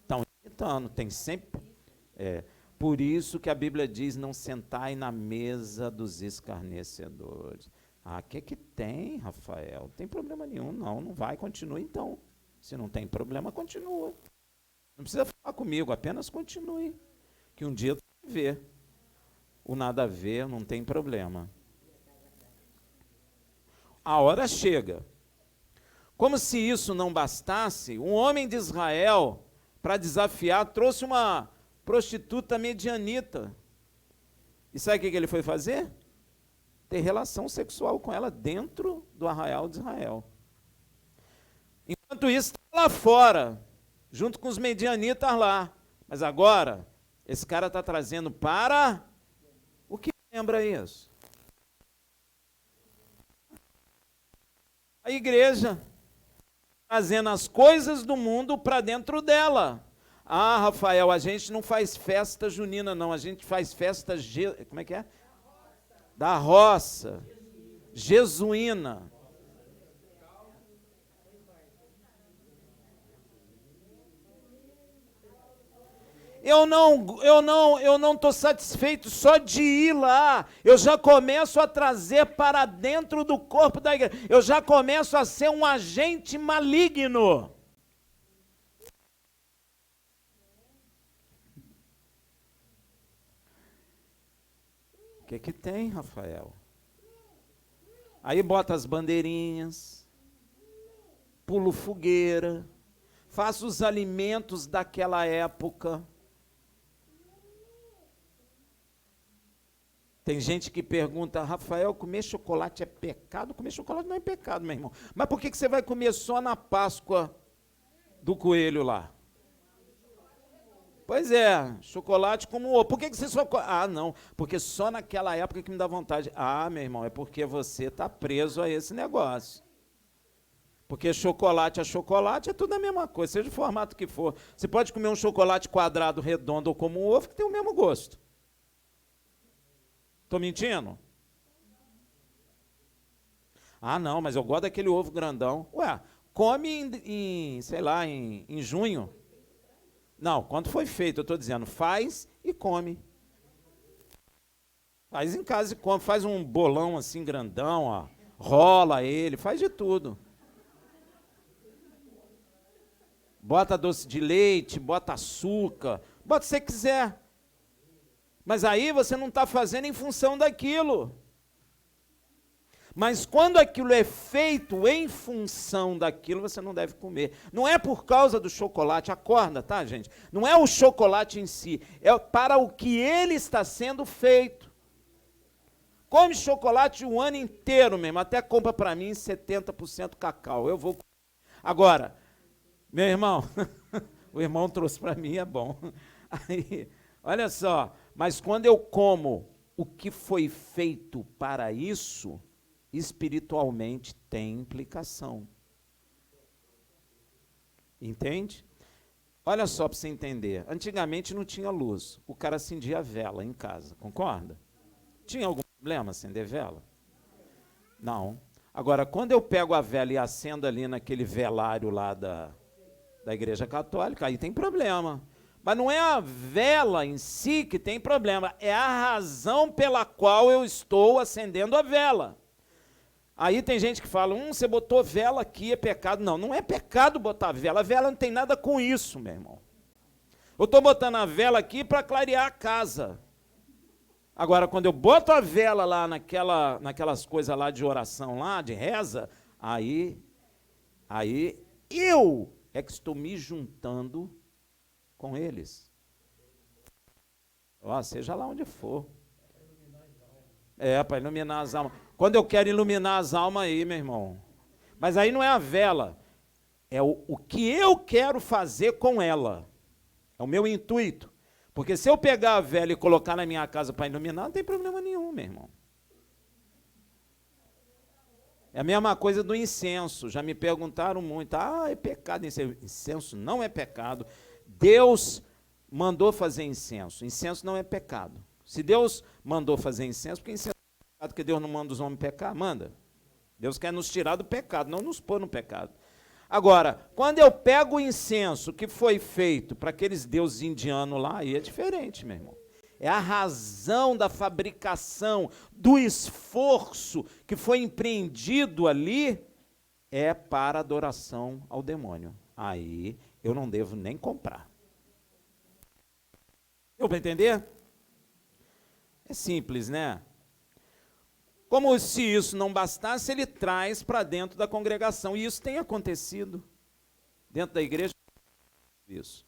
Estão imitando, tem sempre. Por isso que a Bíblia diz, não sentai na mesa dos escarnecedores. Ah, o que tem, Rafael? Não tem problema nenhum, não vai, continue então. Se não tem problema, continua. Não precisa falar comigo, apenas continue. Que um dia tu vai ver. O nada a ver, não tem problema. A hora chega. Como se isso não bastasse, um homem de Israel, para desafiar, trouxe uma prostituta medianita. E sabe o que ele foi fazer? Ter relação sexual com ela dentro do arraial de Israel. Enquanto isso, está lá fora, junto com os medianitas lá. Mas agora, esse cara está trazendo para... O que lembra isso? A igreja, trazendo as coisas do mundo para dentro dela. Ah, Rafael, a gente não faz festa junina, não. A gente faz festa, como é que é? Da roça. Jesuína. Eu não estou satisfeito só de ir lá. Eu já começo a trazer para dentro do corpo da igreja. Eu já começo a ser um agente maligno. O que tem, Rafael? Aí bota as bandeirinhas, pulo fogueira, faço os alimentos daquela época. Tem gente que pergunta, Rafael, comer chocolate é pecado? Comer chocolate não é pecado, meu irmão. Mas por que você vai comer só na Páscoa do coelho lá? Pois é, chocolate como ovo. Por que você só... Ah, não, porque só naquela época que me dá vontade. Ah, meu irmão, é porque você está preso a esse negócio. Porque chocolate é tudo a mesma coisa, seja o formato que for. Você pode comer um chocolate quadrado, redondo ou como um ovo, que tem o mesmo gosto. Estou mentindo? Ah, não, mas eu gosto daquele ovo grandão. Ué, come sei lá, em junho. Não, quando foi feito, eu estou dizendo, faz e come. Faz em casa e come, faz um bolão assim grandão, ó, rola ele, faz de tudo. Bota doce de leite, bota açúcar, bota o que você quiser. Mas aí você não está fazendo em função daquilo. Mas quando aquilo é feito em função daquilo, você não deve comer. Não é por causa do chocolate, acorda, tá, gente? Não é o chocolate em si, é para o que ele está sendo feito. Come chocolate o ano inteiro mesmo, até compra para mim 70% cacau. Eu vou. Agora, meu irmão, o irmão trouxe para mim, é bom. Aí, olha só, mas quando eu como o que foi feito para isso, espiritualmente tem implicação. Entende? Olha só para você entender. Antigamente não tinha luz. O cara acendia a vela em casa, concorda? Tinha algum problema acender vela? Não. Agora, quando eu pego a vela e acendo ali naquele velário lá da Igreja Católica, aí tem problema. Mas não é a vela em si que tem problema, é a razão pela qual eu estou acendendo a vela. Aí tem gente que fala, você botou vela aqui, é pecado. Não, não é pecado botar vela. A vela não tem nada com isso, meu irmão. Eu estou botando a vela aqui para clarear a casa. Agora, quando eu boto a vela lá naquelas coisas lá de oração, lá, de reza, aí eu é que estou me juntando com eles. Ó, seja lá onde for. É, para iluminar as almas. Quando eu quero iluminar as almas aí, meu irmão. Mas aí não é a vela. É o que eu quero fazer com ela. É o meu intuito. Porque se eu pegar a vela e colocar na minha casa para iluminar, não tem problema nenhum, meu irmão. É a mesma coisa do incenso. Já me perguntaram muito. Ah, é pecado incenso. Incenso não é pecado. Deus mandou fazer incenso. Incenso não é pecado. Se Deus mandou fazer incenso, porque incenso é pecado, porque Deus não manda os homens pecar? Manda. Deus quer nos tirar do pecado, não nos pôr no pecado. Agora, quando eu pego o incenso que foi feito para aqueles deuses indianos lá, aí é diferente, meu irmão. É a razão da fabricação, do esforço que foi empreendido ali, é para adoração ao demônio. Aí eu não devo nem comprar. Deu para entender? É simples, né? Como se isso não bastasse, ele traz para dentro da congregação. E isso tem acontecido dentro da igreja. Isso.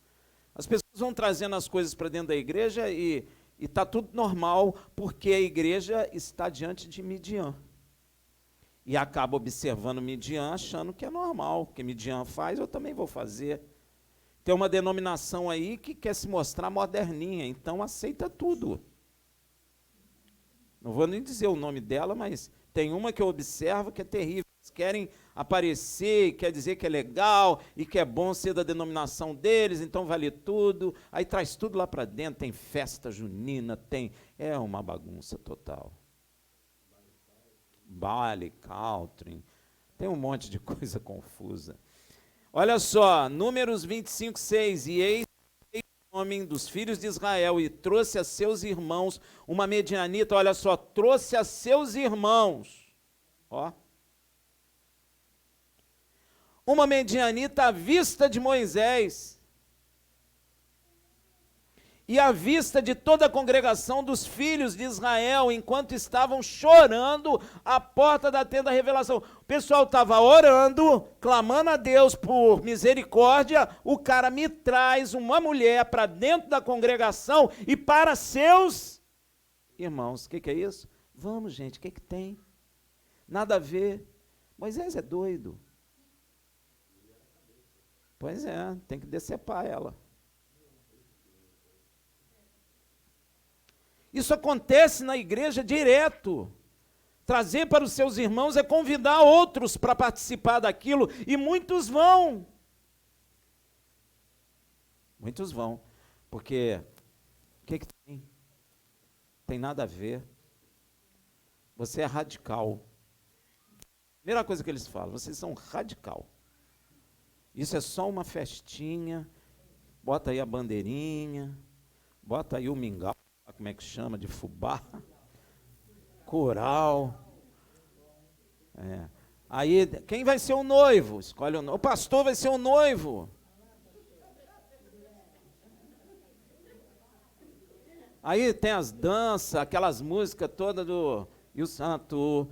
As pessoas vão trazendo as coisas para dentro da igreja e está tudo normal, porque a igreja está diante de Midian. E acaba observando Midian, achando que é normal, porque Midian faz, eu também vou fazer. Tem uma denominação aí que quer se mostrar moderninha, então aceita tudo. Não vou nem dizer o nome dela, mas tem uma que eu observo que é terrível. Eles querem aparecer, quer dizer que é legal e que é bom ser da denominação deles, então vale tudo. Aí traz tudo lá para dentro, tem festa junina, é uma bagunça total. Baile, country, tem um monte de coisa confusa. Olha só, Números 25:6, e eis homem dos filhos de Israel e trouxe a seus irmãos uma medianita, olha só, trouxe a seus irmãos, ó, uma medianita à vista de Moisés e à vista de toda a congregação dos filhos de Israel, enquanto estavam chorando à porta da tenda da revelação. O pessoal estava orando, clamando a Deus por misericórdia, o cara me traz uma mulher para dentro da congregação e para seus irmãos. O que é isso? Vamos, gente, o que tem? Nada a ver. Moisés é doido. Pois é, tem que decepar ela. Isso acontece na igreja direto. Trazer para os seus irmãos é convidar outros para participar daquilo, e muitos vão. Muitos vão, porque o que tem? Tem nada a ver. Você é radical. Primeira coisa que eles falam, vocês são radical. Isso é só uma festinha, bota aí a bandeirinha, bota aí o mingau, como é que chama, de fubá, coral. Aí, quem vai ser o noivo? Escolhe o noivo. O pastor vai ser o noivo. Aí tem as danças, aquelas músicas todas do... E o santo...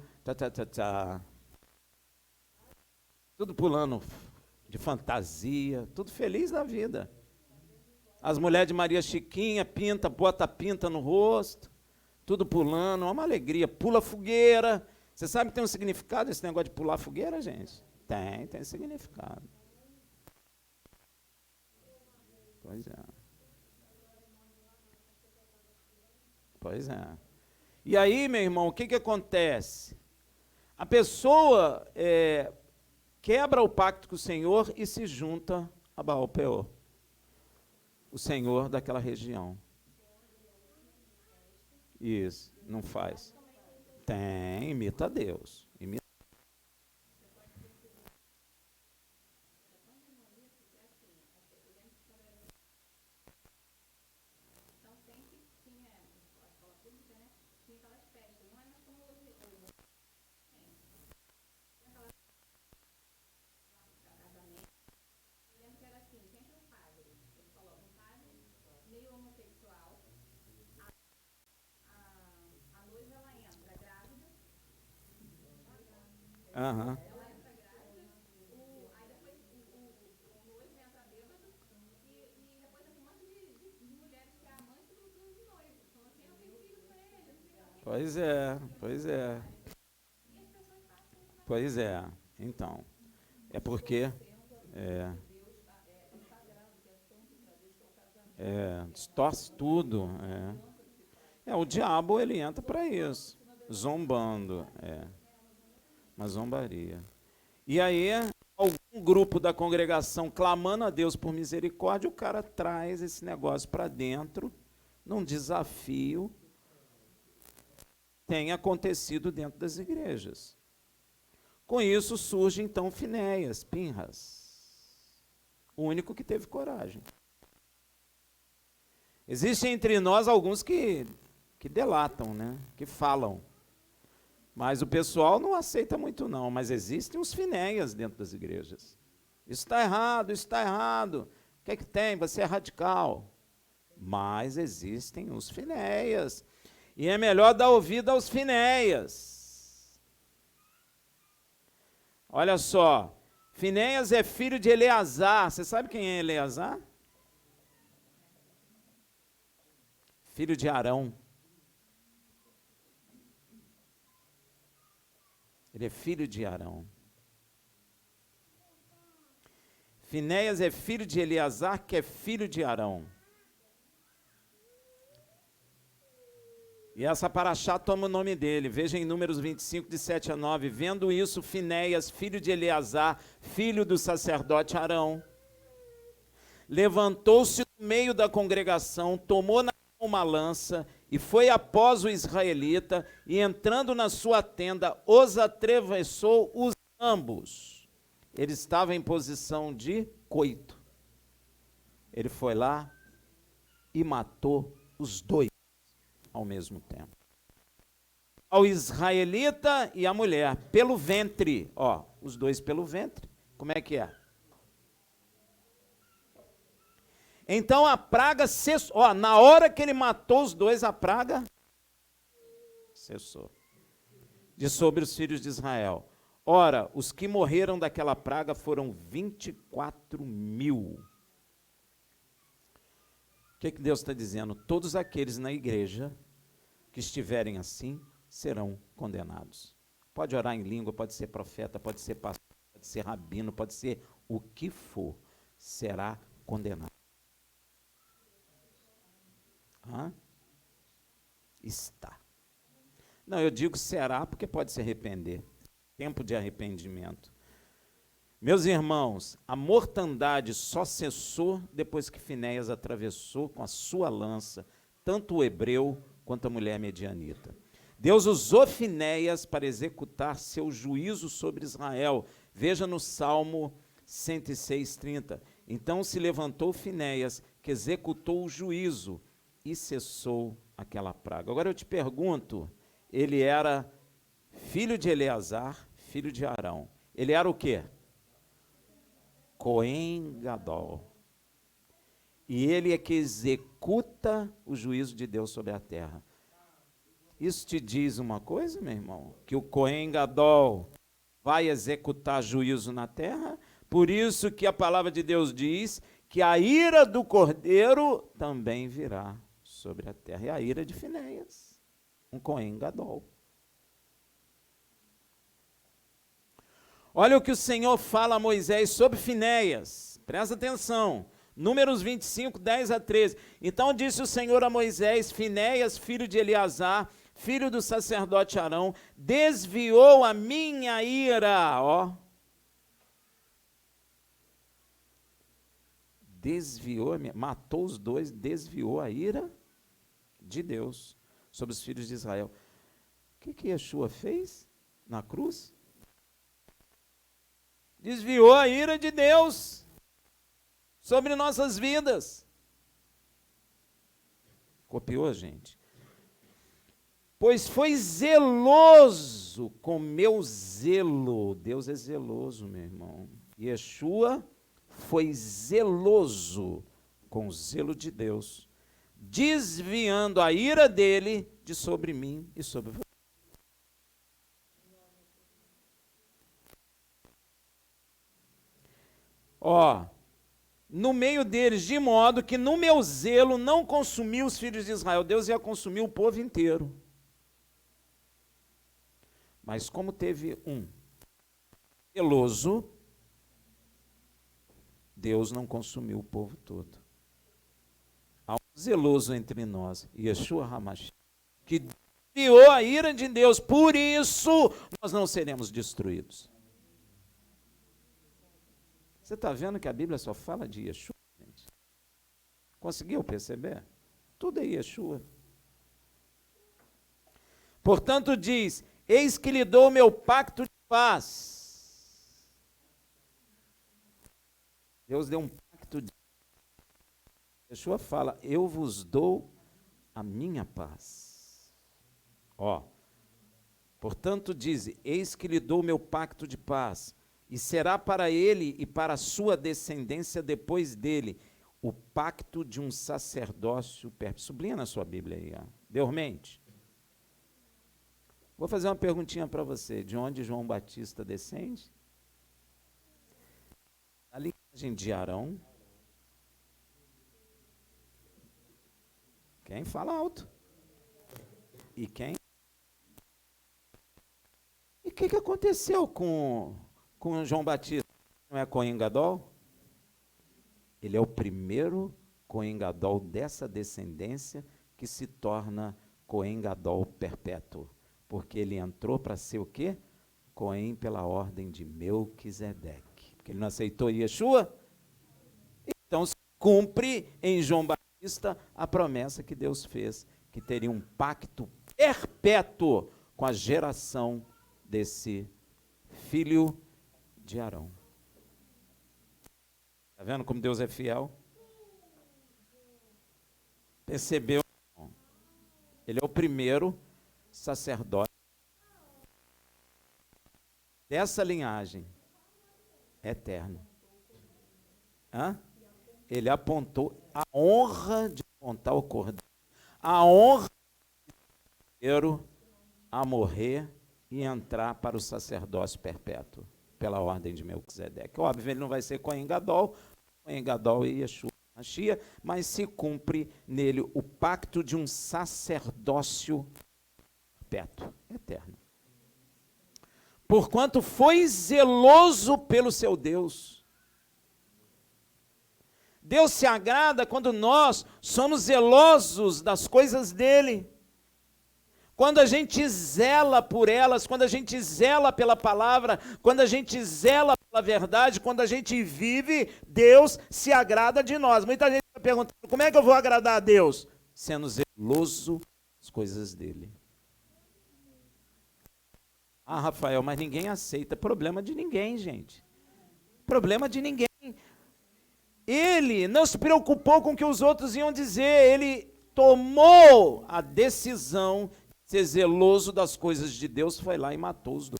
Tudo pulando de fantasia, tudo feliz da vida. As mulheres de Maria Chiquinha, bota pinta no rosto, tudo pulando, uma alegria, pula fogueira. Você sabe que tem um significado esse negócio de pular fogueira, gente? Tem significado. Pois é. Pois é. E aí, meu irmão, o que acontece? A pessoa quebra o pacto com o Senhor e se junta a Baal-peor, o senhor daquela região. Isso, não faz. Tem, imita Deus. Aham. Pois é, pois é. Pois é, então. É porque... distorce tudo. O diabo, ele entra para isso. Zombando, uma zombaria. E aí, algum grupo da congregação clamando a Deus por misericórdia, o cara traz esse negócio para dentro, num desafio, tem acontecido dentro das igrejas. Com isso surge então Finéias, Pinhas, o único que teve coragem. Existem entre nós alguns que delatam, né? Que falam. Mas o pessoal não aceita muito não, mas existem os Finéias dentro das igrejas. Isso está errado, isso está errado. O que é que tem? Você é radical. Mas existem os Finéias. E é melhor dar ouvido aos Finéias. Olha só, Finéias é filho de Eleazar. Você sabe quem é Eleazar? Filho de Arão. Ele é filho de Arão. Finéias é filho de Eleazar, que é filho de Arão. E essa paraxá toma o nome dele. Veja em Números 25, de 7 a 9. Vendo isso, Finéias, filho de Eleazar, filho do sacerdote Arão, levantou-se no meio da congregação, tomou na mão uma lança e foi após o israelita, e entrando na sua tenda, os atravessou os ambos. Ele estava em posição de coito. Ele foi lá e matou os dois ao mesmo tempo. Ao israelita e à mulher, pelo ventre, ó, os dois pelo ventre. Como é que é? Então a praga cessou, ó, na hora que ele matou os dois, a praga cessou de sobre os filhos de Israel. Ora, os que morreram daquela praga foram 24.000. O que Deus está dizendo? Todos aqueles na igreja que estiverem assim, serão condenados. Pode orar em língua, pode ser profeta, pode ser pastor, pode ser rabino, pode ser o que for, será condenado. Está. Não, eu digo será porque pode se arrepender. Tempo de arrependimento. Meus irmãos, a mortandade só cessou depois que Finéias atravessou com a sua lança tanto o hebreu quanto a mulher medianita. Deus usou Finéias para executar seu juízo sobre Israel. Veja no Salmo 106:30. Então se levantou Finéias, que executou o juízo, e cessou aquela praga. Agora eu te pergunto, ele era filho de Eleazar, filho de Arão. Ele era o quê? Cohen Gadol. E ele é que executa o juízo de Deus sobre a terra. Isso te diz uma coisa, meu irmão? Que o Cohen Gadol vai executar juízo na terra? Por isso que a palavra de Deus diz que a ira do Cordeiro também virá sobre a terra. E a ira de Finéias, um Cohen Gadol. Olha o que o Senhor fala a Moisés sobre Finéias. Presta atenção. Números 25, 10-13. Então disse o Senhor a Moisés: Finéias, filho de Eleazar, filho do sacerdote Arão, desviou a minha ira. Ó. Desviou, matou os dois, desviou a ira de Deus sobre os filhos de Israel. O que Yeshua fez na cruz? Desviou a ira de Deus sobre nossas vidas. Copiou, gente? Pois foi zeloso com meu zelo. Deus é zeloso, meu irmão. Yeshua foi zeloso com o zelo de Deus, desviando a ira dele de sobre mim e sobre você. Ó, no meio deles, de modo que no meu zelo não consumi os filhos de Israel. Deus ia consumir o povo inteiro. Mas como teve um zeloso, Deus não consumiu o povo todo. Há um zeloso entre nós, Yeshua HaMashiach, que desviou a ira de Deus, por isso nós não seremos destruídos. Você está vendo que a Bíblia só fala de Yeshua, gente? Conseguiu perceber? Tudo é Yeshua. Portanto diz, eis que lhe dou o meu pacto de paz. Deus deu um pacto de paz. Yeshua fala, eu vos dou a minha paz. Ó, portanto diz, eis que lhe dou o meu pacto de paz, e será para ele e para a sua descendência depois dele o pacto de um sacerdócio perpétuo. Sublinha na sua Bíblia aí, ó. Dormente. Vou fazer uma perguntinha para você. De onde João Batista descende? A linhagem de Arão. Quem fala alto? E quem? E o que aconteceu com João Batista? Não é Cohen Gadol? Ele é o primeiro Cohen Gadol dessa descendência que se torna Cohen Gadol perpétuo. Porque ele entrou para ser o quê? Cohen pela ordem de Melquisedeque. Porque ele não aceitou Yeshua. Então se cumpre em João Batista a promessa que Deus fez, que teria um pacto perpétuo com a geração desse filho de Arão. Está vendo como Deus é fiel? Percebeu? Ele é o primeiro sacerdote dessa linhagem eterna. Ele apontou a honra de apontar o cordeiro, a honra de cordeiro a morrer e entrar para o sacerdócio perpétuo, pela ordem de Melquisedeque. Óbvio, ele não vai ser Cohen Gadol e Yeshua Mashiach, mas se cumpre nele o pacto de um sacerdócio perpétuo, eterno. Porquanto foi zeloso pelo seu Deus. Deus se agrada quando nós somos zelosos das coisas dele. Quando a gente zela por elas, quando a gente zela pela palavra, quando a gente zela pela verdade, quando a gente vive, Deus se agrada de nós. Muita gente está perguntando, como é que eu vou agradar a Deus? Sendo zeloso das coisas dele. Ah, Rafael, mas ninguém aceita. Problema de ninguém, gente. Problema de ninguém. Ele não se preocupou com o que os outros iam dizer. Ele tomou a decisão de ser zeloso das coisas de Deus, foi lá e matou os dois.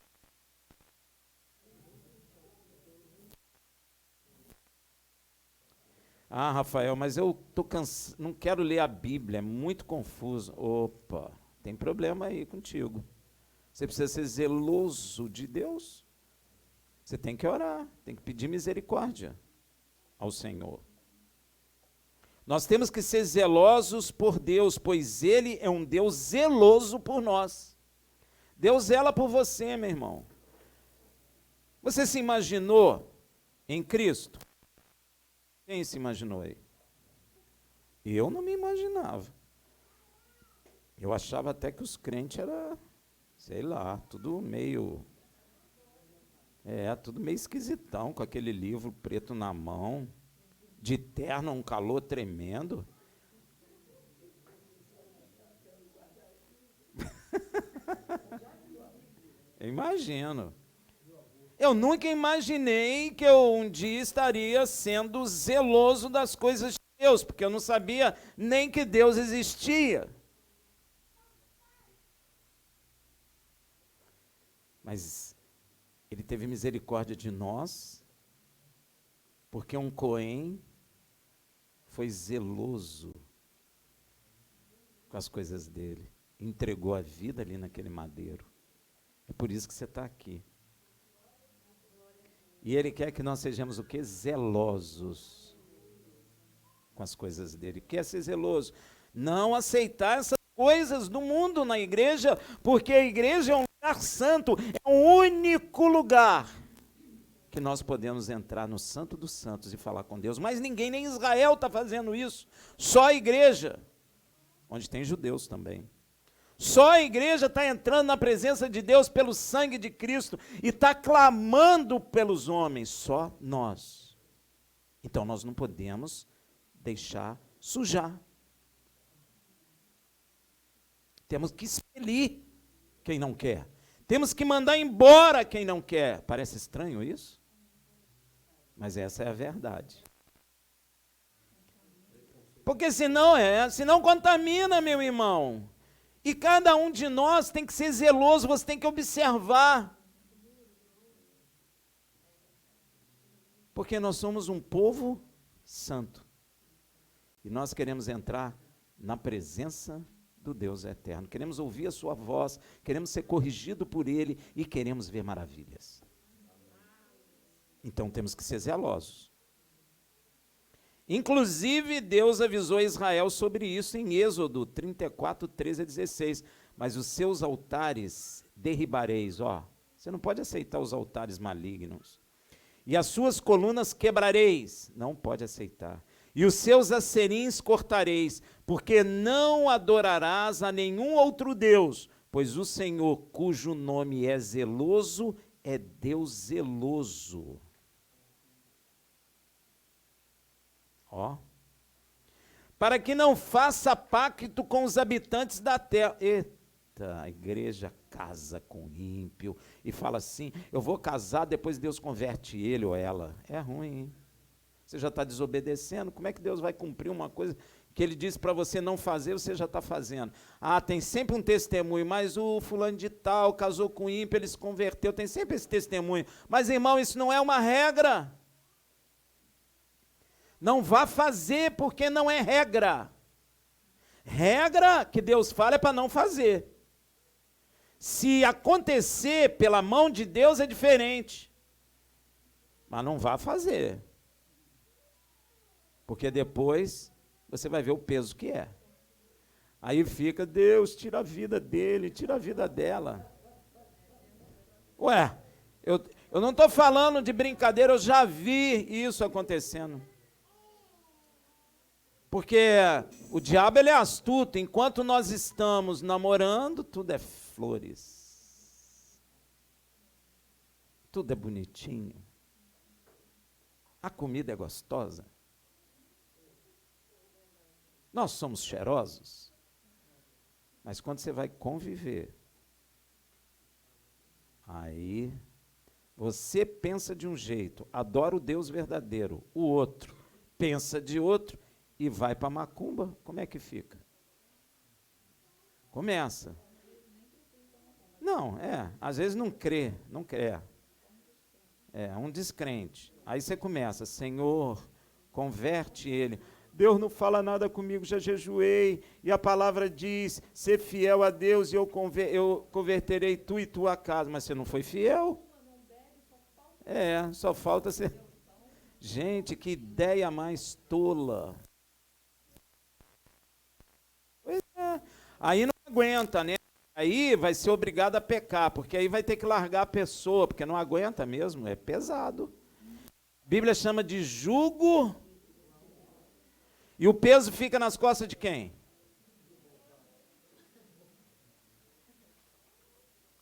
Ah, Rafael, mas eu tô cansado, não quero ler a Bíblia, é muito confuso. Opa, tem problema aí contigo. Você precisa ser zeloso de Deus. Você tem que orar, tem que pedir misericórdia ao Senhor. Nós temos que ser zelosos por Deus, pois Ele é um Deus zeloso por nós. Deus zela por você, meu irmão. Você se imaginou em Cristo? Quem se imaginou aí? Eu não me imaginava. Eu achava até que os crentes eram, sei lá, tudo meio esquisitão, com aquele livro preto na mão, de terno, um calor tremendo. Eu imagino. Eu nunca imaginei que eu um dia estaria sendo zeloso das coisas de Deus, porque eu não sabia nem que Deus existia. Mas Ele teve misericórdia de nós, porque um Cohen foi zeloso com as coisas dele, entregou a vida ali naquele madeiro. É por isso que você está aqui. E Ele quer que nós sejamos o quê? Zelosos com as coisas dele. Quer ser zeloso? Não aceitar essas coisas do mundo na igreja, porque a igreja é um lugar santo, é o único lugar que nós podemos entrar no Santo dos Santos e falar com Deus. Mas ninguém, nem Israel está fazendo isso. Só a igreja, onde tem judeus também. Só a igreja está entrando na presença de Deus pelo sangue de Cristo e está clamando pelos homens, só nós. Então nós não podemos deixar sujar. Temos que expelir quem não quer. Temos que mandar embora quem não quer. Parece estranho isso? Mas essa é a verdade. Porque senão contamina, meu irmão. E cada um de nós tem que ser zeloso, você tem que observar. Porque nós somos um povo santo. E nós queremos entrar na presença do Deus eterno. Queremos ouvir a sua voz, queremos ser corrigidos por Ele e queremos ver maravilhas. Então temos que ser zelosos. Inclusive, Deus avisou Israel sobre isso em Êxodo 34, 13 a 16. Mas os seus altares derribareis. Você não pode aceitar os altares malignos. E as suas colunas quebrareis. Não pode aceitar. E os seus acerins cortareis, porque não adorarás a nenhum outro Deus, pois o Senhor, cujo nome é zeloso, é Deus zeloso. Para que não faça pacto com os habitantes da terra. Eita, a igreja casa com ímpio e fala assim, eu vou casar, depois Deus converte ele ou ela. É ruim, hein? Você já está desobedecendo, como é que Deus vai cumprir uma coisa que ele disse para você não fazer, você já está fazendo. Ah, tem sempre um testemunho, mas o fulano de tal casou com ímpio, ele se converteu, tem sempre esse testemunho. Mas, irmão, isso não é uma regra. Não vá fazer, porque não é regra. Regra que Deus fala é para não fazer. Se acontecer pela mão de Deus é diferente. Mas não vá fazer. Porque depois você vai ver o peso que é. Aí fica, Deus, tira a vida dele, tira a vida dela. Ué, eu não estou falando de brincadeira, eu já vi isso acontecendo. Porque o diabo ele é astuto, enquanto nós estamos namorando, tudo é flores. Tudo é bonitinho. A comida é gostosa. Nós somos cheirosos, mas quando você vai conviver, aí você pensa de um jeito, adora o Deus verdadeiro, o outro pensa de outro e vai para a macumba, como é que fica? Começa. Não, às vezes não crê. É um descrente. Aí você começa, Senhor, converte ele. Deus não fala nada comigo, já jejuei, e a palavra diz, ser fiel a Deus e eu converterei tu e tua casa. Mas você não foi fiel? Só falta ser... Gente, que ideia mais tola. Pois é, aí não aguenta, né? Aí vai ser obrigado a pecar, porque aí vai ter que largar a pessoa, porque não aguenta mesmo, é pesado. A Bíblia chama de jugo... E o peso fica nas costas de quem?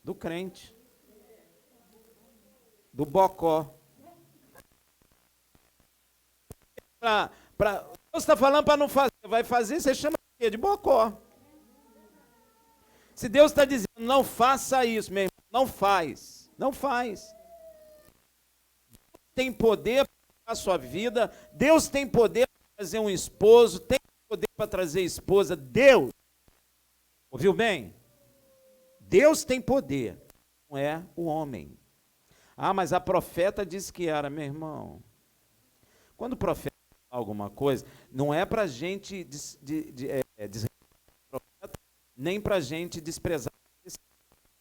Do crente. Do bocó. Deus está falando para não fazer. Vai fazer, você chama de quê? De bocó. Se Deus está dizendo, não faça isso, meu irmão, não faz. Não faz. Deus tem poder para a sua vida. Deus tem poder trazer um esposo, tem poder para trazer esposa, Deus, ouviu bem? Deus tem poder, não é o homem. Ah, mas a profeta disse que era, meu irmão. Quando o profeta fala alguma coisa, não é para a gente nem para a gente desprezar,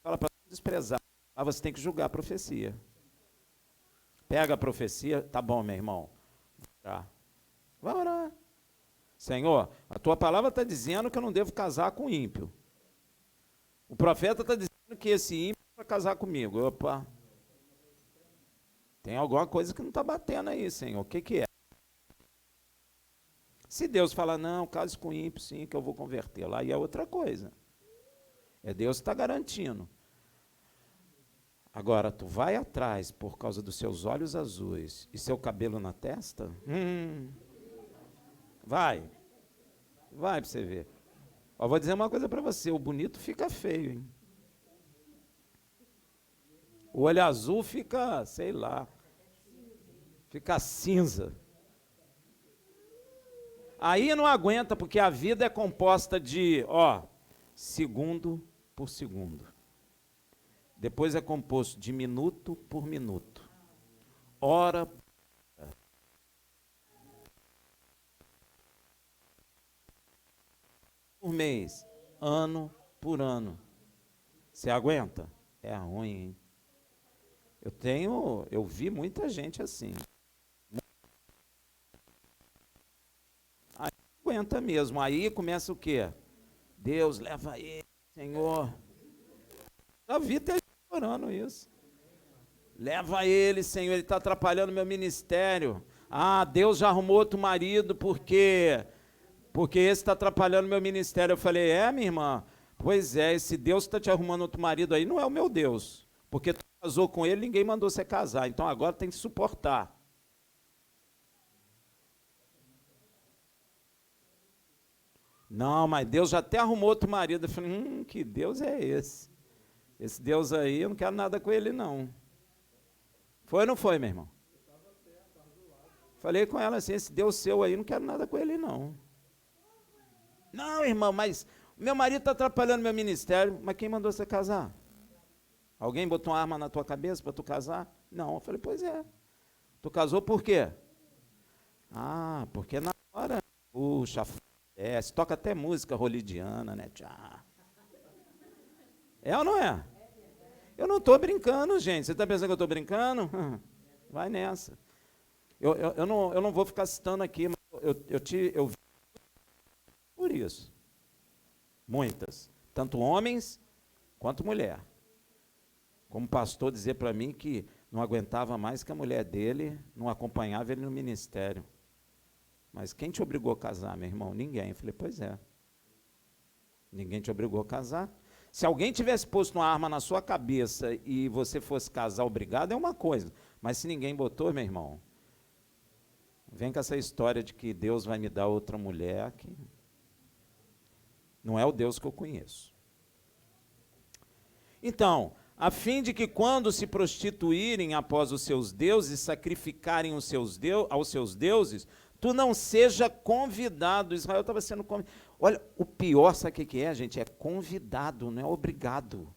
fala para desprezar, mas você tem que julgar a profecia. Pega a profecia, tá bom, meu irmão, tá. Vai orar. Senhor, a tua palavra está dizendo que eu não devo casar com ímpio. O profeta está dizendo que esse ímpio é para casar comigo. Opa. Tem alguma coisa que não está batendo aí, Senhor. O que é? Se Deus falar, não, case com ímpio, sim, que eu vou convertê-lo. Aí é outra coisa. É Deus que está garantindo. Agora, tu vai atrás por causa dos seus olhos azuis e seu cabelo na testa? Vai para você ver. Ó, vou dizer uma coisa para você, o bonito fica feio, hein? O olho azul fica, sei lá, fica cinza. Aí não aguenta, porque a vida é composta de, segundo por segundo. Depois é composto de minuto por minuto. Hora por mês, ano por ano. Você aguenta? É ruim, hein? Eu vi muita gente assim. Aí aguenta mesmo. Aí começa o quê? Deus, leva ele, Senhor. Já vi até orando isso. Leva ele, Senhor, ele está atrapalhando meu ministério. Ah, Deus já arrumou outro marido, porque esse está atrapalhando meu ministério. Eu falei, minha irmã, pois é, esse Deus que está te arrumando outro marido aí não é o meu Deus, porque tu casou com ele, ninguém mandou você casar, então agora tem que suportar. Não, mas Deus já até arrumou outro marido. Eu falei, que Deus é esse? Esse Deus aí, eu não quero nada com ele, não. Foi ou não foi, meu irmão? Falei com ela assim, esse Deus seu aí, não quero nada com ele, não. Não, irmão, mas meu marido está atrapalhando meu ministério. Mas quem mandou você casar? Alguém botou uma arma na tua cabeça para tu casar? Não. Eu falei, pois é. Tu casou por quê? Ah, porque na hora, puxa, se toca até música rolidiana, né? Tchá. É ou não é? Eu não estou brincando, gente. Você está pensando que eu estou brincando? Vai nessa. Eu não vou ficar citando aqui, mas eu vi por isso. Muitas. Tanto homens quanto mulher. Como pastor dizer para mim que não aguentava mais que a mulher dele não acompanhava ele no ministério. Mas quem te obrigou a casar, meu irmão? Ninguém. Eu falei, pois é. Ninguém te obrigou a casar. Se alguém tivesse posto uma arma na sua cabeça e você fosse casar obrigado, é uma coisa. Mas se ninguém botou, meu irmão, vem com essa história de que Deus vai me dar outra mulher, que não é o Deus que eu conheço. Então, a fim de que quando se prostituírem após os seus deuses, sacrificarem aos seus deuses, tu não seja convidado. Israel estava sendo convidado. Olha, o pior, sabe o que é, gente? É convidado, não é obrigado.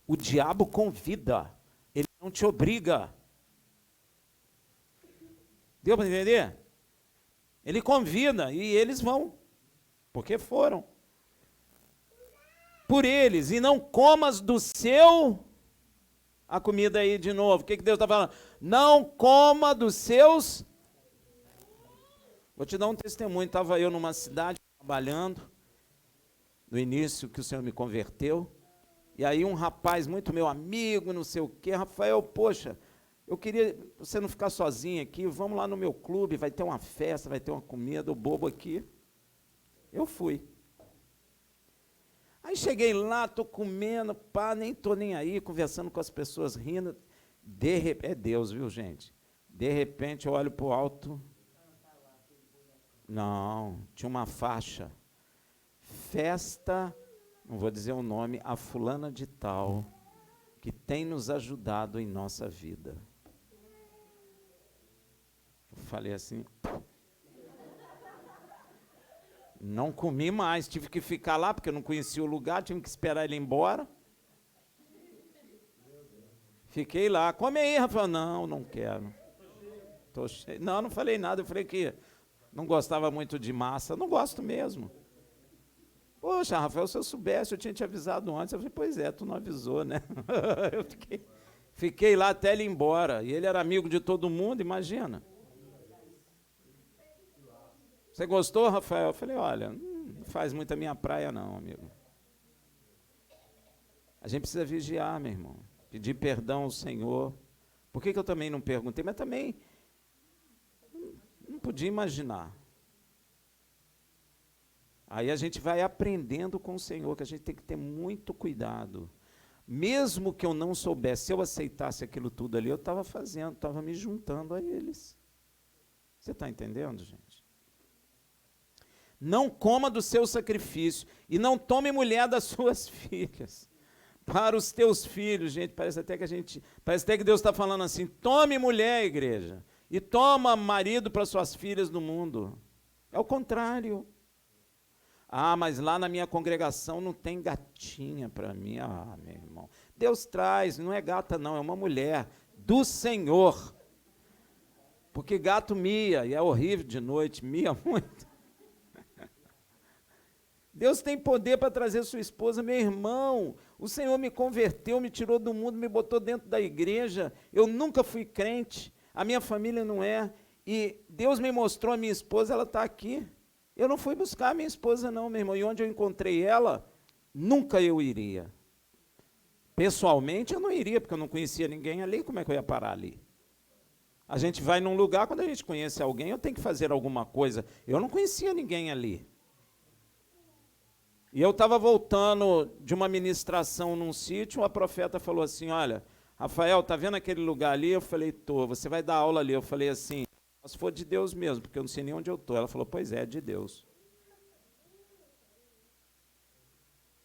O diabo convida, ele não te obriga. Deu para entender? Ele convida e eles vão, porque foram. Por eles, e não comas do seu... A comida aí de novo, o que Deus está falando? Não coma dos seus... Vou te dar um testemunho, estava eu numa cidade trabalhando, no início que o Senhor me converteu, e aí um rapaz muito meu amigo, não sei o quê, Rafael, poxa, eu queria você não ficar sozinho aqui, vamos lá no meu clube, vai ter uma festa, vai ter uma comida, o bobo aqui. Eu fui. Aí cheguei lá, estou comendo, pá, nem estou nem aí, conversando com as pessoas, rindo. É Deus, viu, gente? De repente eu olho para o alto. Não, tinha uma faixa. Festa, não vou dizer o nome, a fulana de tal, que tem nos ajudado em nossa vida. Eu falei assim... Não comi mais, tive que ficar lá, porque eu não conhecia o lugar, tive que esperar ele ir embora. Fiquei lá, come aí, Rafael. Não, não quero. Tô cheio. Não falei nada, eu falei que não gostava muito de massa, não gosto mesmo. Poxa, Rafael, se eu soubesse, eu tinha te avisado antes. Eu falei, pois é, tu não avisou, né? Eu fiquei lá até ele ir embora, e ele era amigo de todo mundo, imagina. Você gostou, Rafael? Eu falei, olha, não faz muito a minha praia não, amigo. A gente precisa vigiar, meu irmão. Pedir perdão ao Senhor. Por que eu também não perguntei? Mas também não podia imaginar. Aí a gente vai aprendendo com o Senhor, que a gente tem que ter muito cuidado. Mesmo que eu não soubesse, se eu aceitasse aquilo tudo ali, eu estava fazendo, estava me juntando a eles. Você está entendendo, gente? Não coma do seu sacrifício, e não tome mulher das suas filhas, para os teus filhos. Gente, parece até que Deus está falando assim, tome mulher, igreja, e toma marido para suas filhas no mundo. É o contrário. Ah, mas lá na minha congregação não tem gatinha para mim. Ah, meu irmão, Deus traz, não é gata não, é uma mulher do Senhor, porque gato mia, e é horrível de noite, mia muito. Deus tem poder para trazer sua esposa. Meu irmão, o Senhor me converteu, me tirou do mundo, me botou dentro da igreja. Eu nunca fui crente, a minha família não é, e Deus me mostrou a minha esposa, ela está aqui. Eu não fui buscar a minha esposa não, meu irmão, e onde eu encontrei ela, nunca eu iria. Pessoalmente eu não iria, porque eu não conhecia ninguém ali, como é que eu ia parar ali? A gente vai num lugar, quando a gente conhece alguém, eu tenho que fazer alguma coisa. Eu não conhecia ninguém ali. E eu estava voltando de uma ministração num sítio, a profeta falou assim, olha, Rafael, está vendo aquele lugar ali? Eu falei, tô, você vai dar aula ali. Eu falei assim, se for de Deus mesmo, porque eu não sei nem onde eu estou. Ela falou, pois é, de Deus.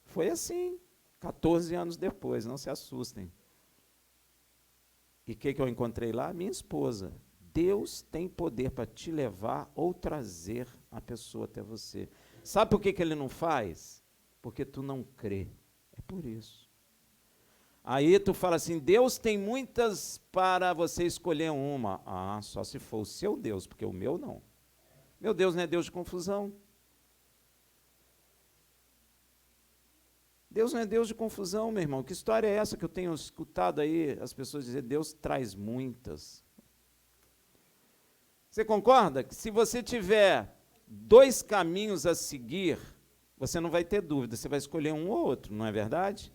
Foi assim, 14 anos depois, não se assustem. E o que eu encontrei lá? Minha esposa. Deus tem poder para te levar ou trazer a pessoa até você. Sabe por que ele não faz? Porque tu não crê. É por isso. Aí tu fala assim, Deus tem muitas para você escolher uma. Ah, só se for o seu Deus, porque o meu não. Meu Deus não é Deus de confusão. Deus não é Deus de confusão, meu irmão. Que história é essa que eu tenho escutado aí as pessoas dizer, Deus traz muitas. Você concorda que se você tiver 2 caminhos a seguir, você não vai ter dúvida, você vai escolher um ou outro, não é verdade?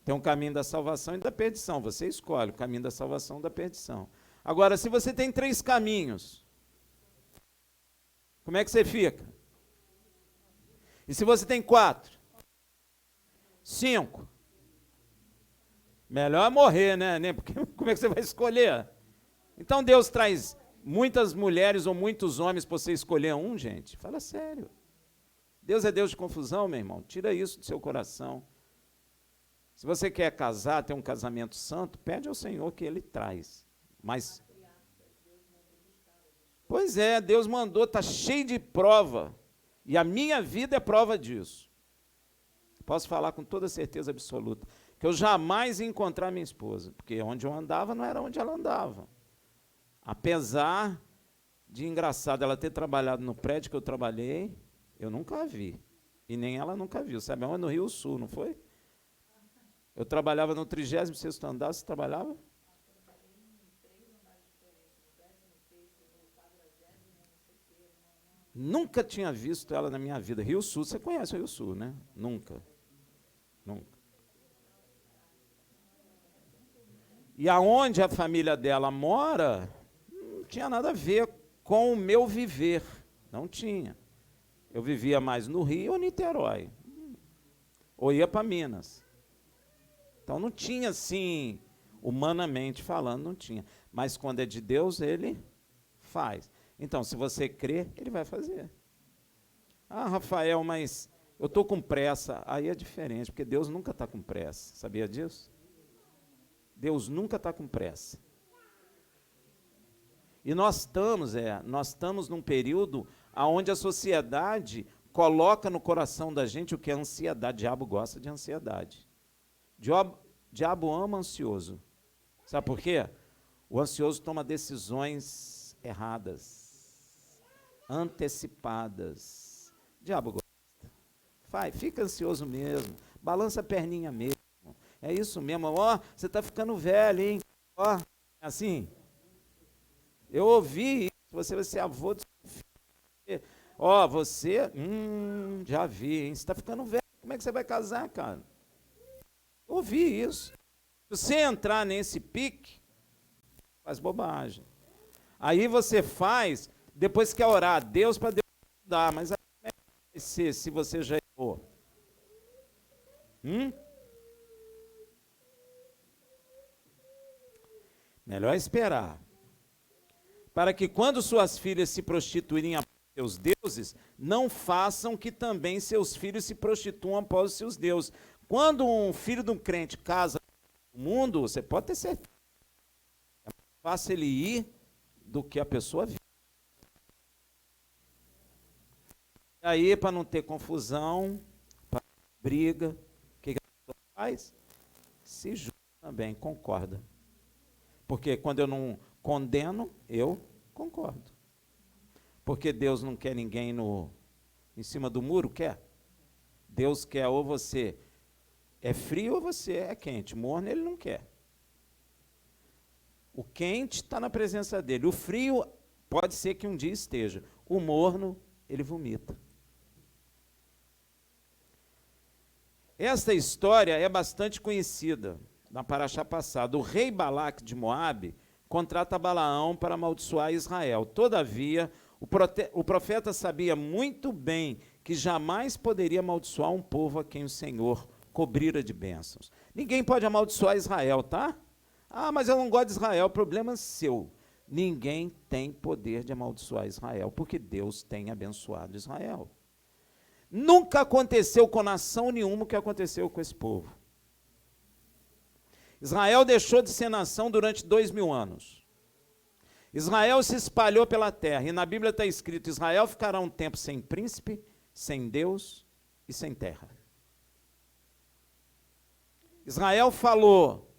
Tem um caminho da salvação e da perdição, você escolhe o caminho da salvação e da perdição. Agora, se você tem 3 caminhos, como é que você fica? E se você tem 4? 5? Melhor morrer, né? Porque como é que você vai escolher? Então Deus traz muitas mulheres ou muitos homens para você escolher um, gente? Fala sério. Deus é Deus de confusão, meu irmão. Tira isso do seu coração. Se você quer casar, ter um casamento santo, pede ao Senhor que Ele traz. Mas, pois é, Deus mandou, está cheio de prova. E a minha vida é prova disso. Posso falar com toda certeza absoluta que eu jamais ia encontrar minha esposa, porque onde eu andava não era onde ela andava. Apesar de engraçado ela ter trabalhado no prédio que eu trabalhei, eu nunca a vi. E nem ela nunca viu. Sabe onde? No Rio Sul, não foi? Eu trabalhava no 36º andar, você trabalhava? Nunca tinha visto ela na minha vida. Rio Sul, você conhece o Rio Sul, né? Nunca. E aonde a família dela mora, não tinha nada a ver com o meu viver. Não tinha. Eu vivia mais no Rio ou Niterói. Ou ia para Minas. Então não tinha assim, humanamente falando, não tinha. Mas quando é de Deus, Ele faz. Então, se você crê, Ele vai fazer. Ah, Rafael, mas eu estou com pressa. Aí é diferente, porque Deus nunca está com pressa. Sabia disso? Deus nunca está com pressa. E nós estamos num período onde a sociedade coloca no coração da gente o que é ansiedade. O diabo gosta de ansiedade. Diabo ama ansioso. Sabe por quê? O ansioso toma decisões erradas, antecipadas. O diabo gosta. Fica ansioso mesmo. Balança a perninha mesmo. É isso mesmo. Ó, você está ficando velho, hein? Ó, assim. Eu ouvi isso. Você vai ser avô do seu filho. Ó, você, já vi, hein? Você está ficando velho. Como é que você vai casar, cara? Eu ouvi isso. Se você entrar nesse pique, faz bobagem. Aí você faz, depois quer orar a Deus para Deus ajudar. Mas aí como é que vai ser se você já errou? Melhor esperar. Para que quando suas filhas se prostituírem após seus deuses, não façam que também seus filhos se prostituam após os seus deuses. Quando um filho de um crente casa no mundo, você pode ter certeza. É mais fácil ele ir do que a pessoa vir. E aí, para não ter confusão, para não ter briga, o que a pessoa faz? Se junta também, concorda. Porque quando eu não condeno, eu concordo. Porque Deus não quer ninguém em cima do muro, quer? Deus quer ou você é frio ou você é quente. Morno Ele não quer. O quente está na presença dele. O frio pode ser que um dia esteja. O morno, ele vomita. Esta história é bastante conhecida na paraxá passada. O rei Balaque de Moabe contrata Balaão para amaldiçoar Israel. Todavia, o profeta sabia muito bem que jamais poderia amaldiçoar um povo a quem o Senhor cobrira de bênçãos. Ninguém pode amaldiçoar Israel, tá? Ah, mas eu não gosto de Israel, problema seu. Ninguém tem poder de amaldiçoar Israel, porque Deus tem abençoado Israel. Nunca aconteceu com nação nenhuma o que aconteceu com esse povo. Israel deixou de ser nação durante 2000 anos. Israel se espalhou pela terra, e na Bíblia está escrito, Israel ficará um tempo sem príncipe sem Deus e sem terra. Israel falou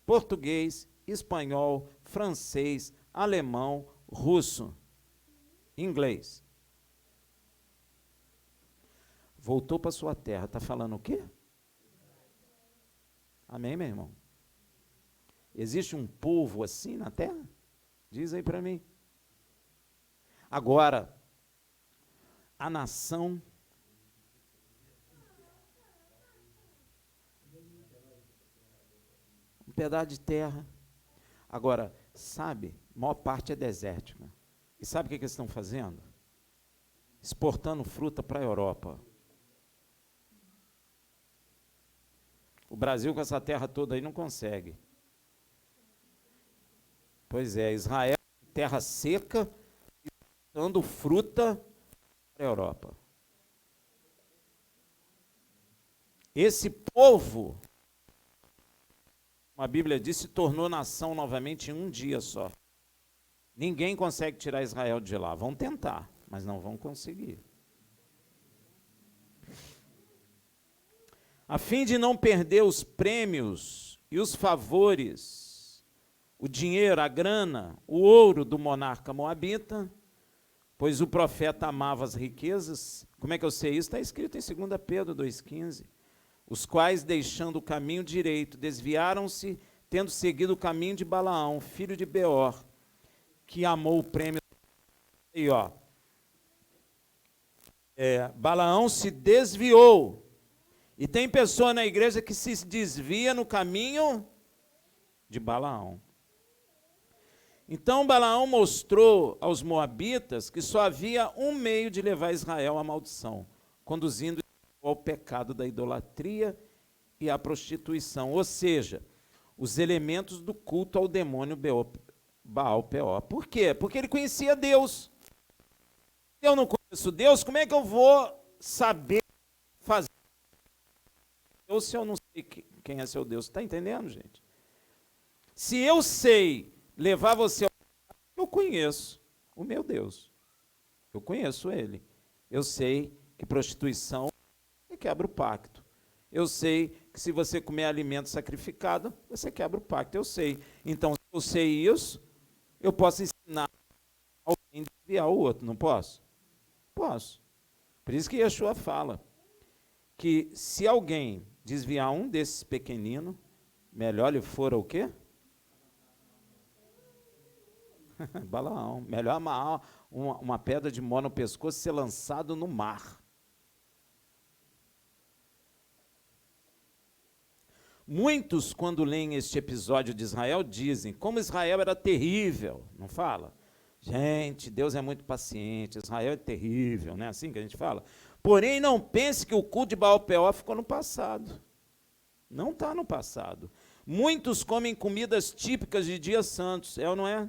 português, espanhol, francês, alemão, russo, inglês. Voltou para sua terra, está falando o quê? Amém, meu irmão? Existe um povo assim na terra? Diz aí para mim. Agora, a nação um pedaço de terra. Agora, sabe, a maior parte é desértica. E sabe o que eles estão fazendo? Exportando fruta para a Europa. O Brasil com essa terra toda aí não consegue. Pois é, Israel, terra seca, exportando fruta para a Europa. Esse povo, a Bíblia diz, se tornou nação novamente em um dia só. Ninguém consegue tirar Israel de lá. Vão tentar, mas não vão conseguir. A fim de não perder os prêmios e os favores, o dinheiro, a grana, o ouro do monarca moabita, pois o profeta amava as riquezas. Como é que eu sei isso? Está escrito em 2 Pedro 2,15. Os quais, deixando o caminho direito, desviaram-se, tendo seguido o caminho de Balaão, filho de Beor, que amou o prêmio. E ó, Balaão se desviou. E tem pessoa na igreja que se desvia no caminho de Balaão. Então Balaão mostrou aos moabitas que só havia um meio de levar Israel à maldição, conduzindo ao pecado da idolatria e à prostituição, ou seja, os elementos do culto ao demônio Baal-Peor. Por quê? Porque ele conhecia Deus. Se eu não conheço Deus, como é que eu vou saber fazer Deus se eu não sei quem é seu Deus? Está entendendo, gente? Se eu sei levar você ao... Eu conheço o meu Deus. Eu conheço ele. Eu sei que prostituição quebra o pacto. Eu sei que se você comer alimento sacrificado, você quebra o pacto. Eu sei. Então, se eu sei isso, eu posso ensinar alguém a desviar o outro. Não posso? Posso. Por isso que Yeshua fala que se alguém desviar um desses pequeninos, melhor lhe fora o quê? Balaão. Melhor amarrar uma pedra de mó no pescoço e ser lançado no mar. Muitos, quando leem este episódio de Israel, dizem como Israel era terrível, não fala? Gente, Deus é muito paciente, Israel é terrível, não é assim que a gente fala? Porém, não pense que o culto de Baal-Peor ficou no passado. Não está no passado. Muitos comem comidas típicas de dias santos, é ou não é?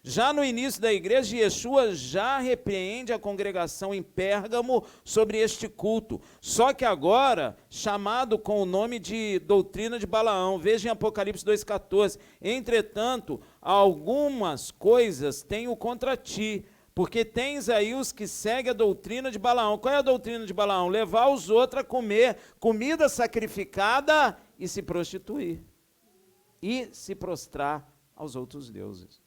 Já no início da igreja, Yeshua já repreende a congregação em Pérgamo sobre este culto. Só que agora, chamado com o nome de doutrina de Balaão. Veja em Apocalipse 2,14. Entretanto, algumas coisas tenho contra ti, porque tens aí os que seguem a doutrina de Balaão. Qual é a doutrina de Balaão? Levar os outros a comer comida sacrificada e se prostituir. E se prostrar aos outros deuses.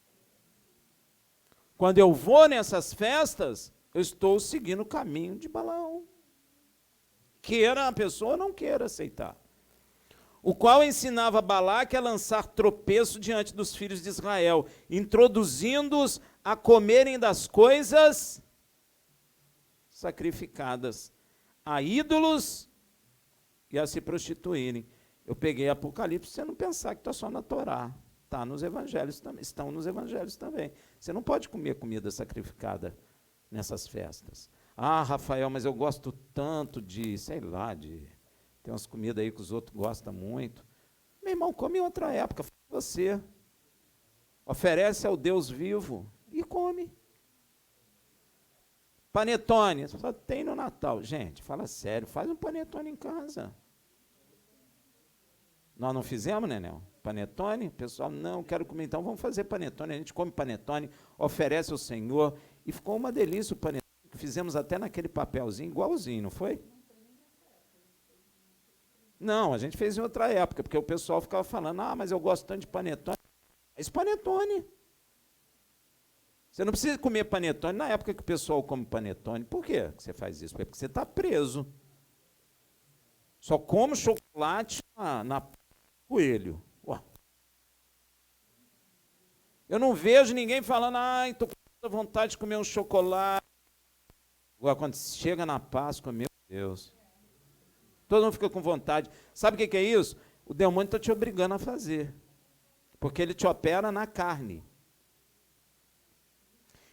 Quando eu vou nessas festas, eu estou seguindo o caminho de Balaão. Queira a pessoa ou não queira aceitar. O qual ensinava Balaque a lançar tropeço diante dos filhos de Israel, introduzindo-os a comerem das coisas sacrificadas a ídolos e a se prostituírem. Eu peguei Apocalipse, você não pensar que está só na Torá. Tá nos evangelhos também, estão nos evangelhos também. Você não pode comer comida sacrificada nessas festas. Ah, Rafael, mas eu gosto tanto de, sei lá, tem umas comidas aí que os outros gostam muito. Meu irmão, come em outra época, você. Oferece ao Deus vivo e come. Panetone, só tem no Natal. Gente, fala sério, faz um panetone em casa. Nós não fizemos, Nenel? Panetone? O pessoal, não, quero comer, então vamos fazer panetone. A gente come panetone, oferece ao Senhor, e ficou uma delícia o panetone, fizemos até naquele papelzinho, igualzinho, não foi? Não, a gente fez em outra época, porque o pessoal ficava falando, mas eu gosto tanto de panetone. Faz panetone. Você não precisa comer panetone na época que o pessoal come panetone. Por quê que você faz isso? É porque você está preso. Só come chocolate na coelho. Ué. Eu não vejo ninguém falando, estou com vontade de comer um chocolate. Agora, quando chega na Páscoa, meu Deus, todo mundo fica com vontade. Sabe o que é isso? O demônio está te obrigando a fazer, porque ele te opera na carne.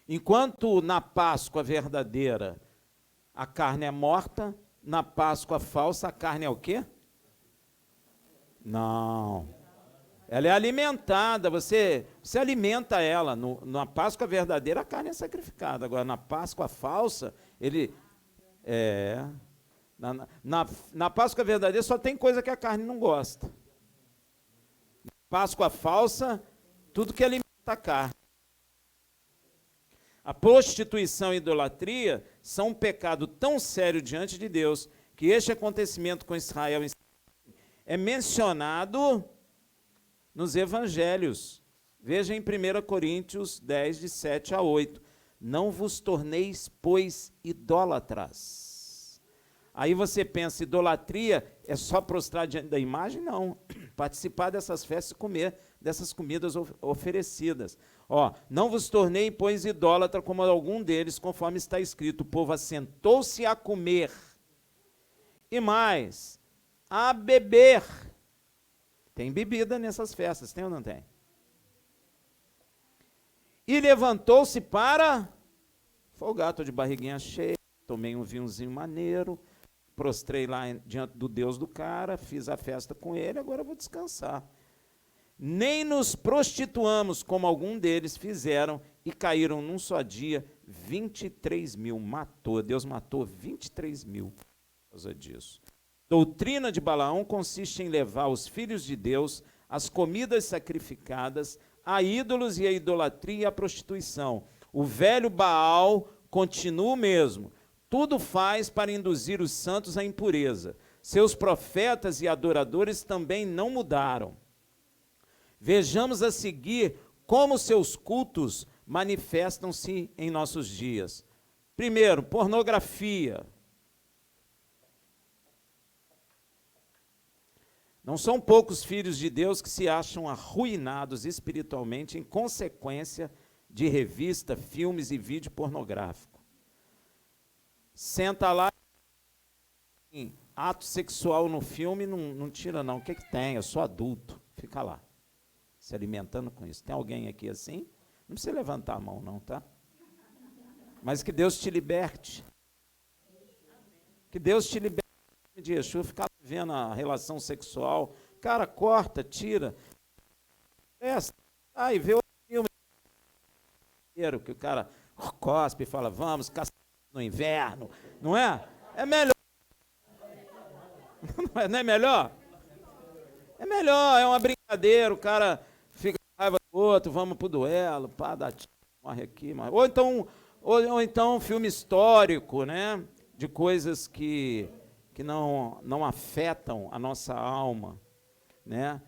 Enquanto na Páscoa verdadeira a carne é morta, na Páscoa falsa a carne é o quê? Não. Ela é alimentada, você alimenta ela. Na Páscoa verdadeira a carne é sacrificada. Agora, na Páscoa falsa, na Páscoa verdadeira só tem coisa que a carne não gosta. Na Páscoa falsa, tudo que alimenta a carne. A prostituição e a idolatria são um pecado tão sério diante de Deus que este acontecimento com Israel é mencionado nos evangelhos. Veja em 1 Coríntios 10, de 7 a 8. Não vos torneis, pois, idólatras. Aí você pensa, idolatria é só prostrar diante da imagem? Não. Participar dessas festas e comer dessas comidas oferecidas. Não vos tornei, pois, idólatra como algum deles, conforme está escrito, o povo assentou-se a comer, e mais, a beber. Tem bebida nessas festas, tem ou não tem? E levantou-se para folgar, estou de barriguinha cheia, tomei um vinhozinho maneiro, prostrei lá diante do Deus do cara, fiz a festa com ele, agora eu vou descansar. Nem nos prostituamos, como algum deles fizeram, e caíram num só dia 23 mil. Deus matou 23 mil por causa disso. Doutrina de Balaão consiste em levar os filhos de Deus às comidas sacrificadas, a ídolos e a idolatria e a prostituição. O velho Baal continua o mesmo. Tudo faz para induzir os santos à impureza. Seus profetas e adoradores também não mudaram. Vejamos a seguir como seus cultos manifestam-se em nossos dias. Primeiro, pornografia. Não são poucos filhos de Deus que se acham arruinados espiritualmente em consequência de revista, filmes e vídeo pornográfico. Senta lá, ato sexual no filme, não tira não. O que tem? Eu sou adulto. Fica lá, se alimentando com isso. Tem alguém aqui assim? Não precisa levantar a mão não, tá? Mas que Deus te liberte. Que Deus te liberte de Yeshua, ficar vendo a relação sexual. Cara, corta, tira. E vê o filme que o cara cospe e fala, vamos, caçar no inverno. Não é? É melhor. Não é melhor? É melhor, é uma brincadeira, o cara fica com raiva do outro, vamos pro duelo, pá, dá tiro, morre aqui. Morre. Ou então um filme histórico, né? De coisas que não afetam a nossa alma, né?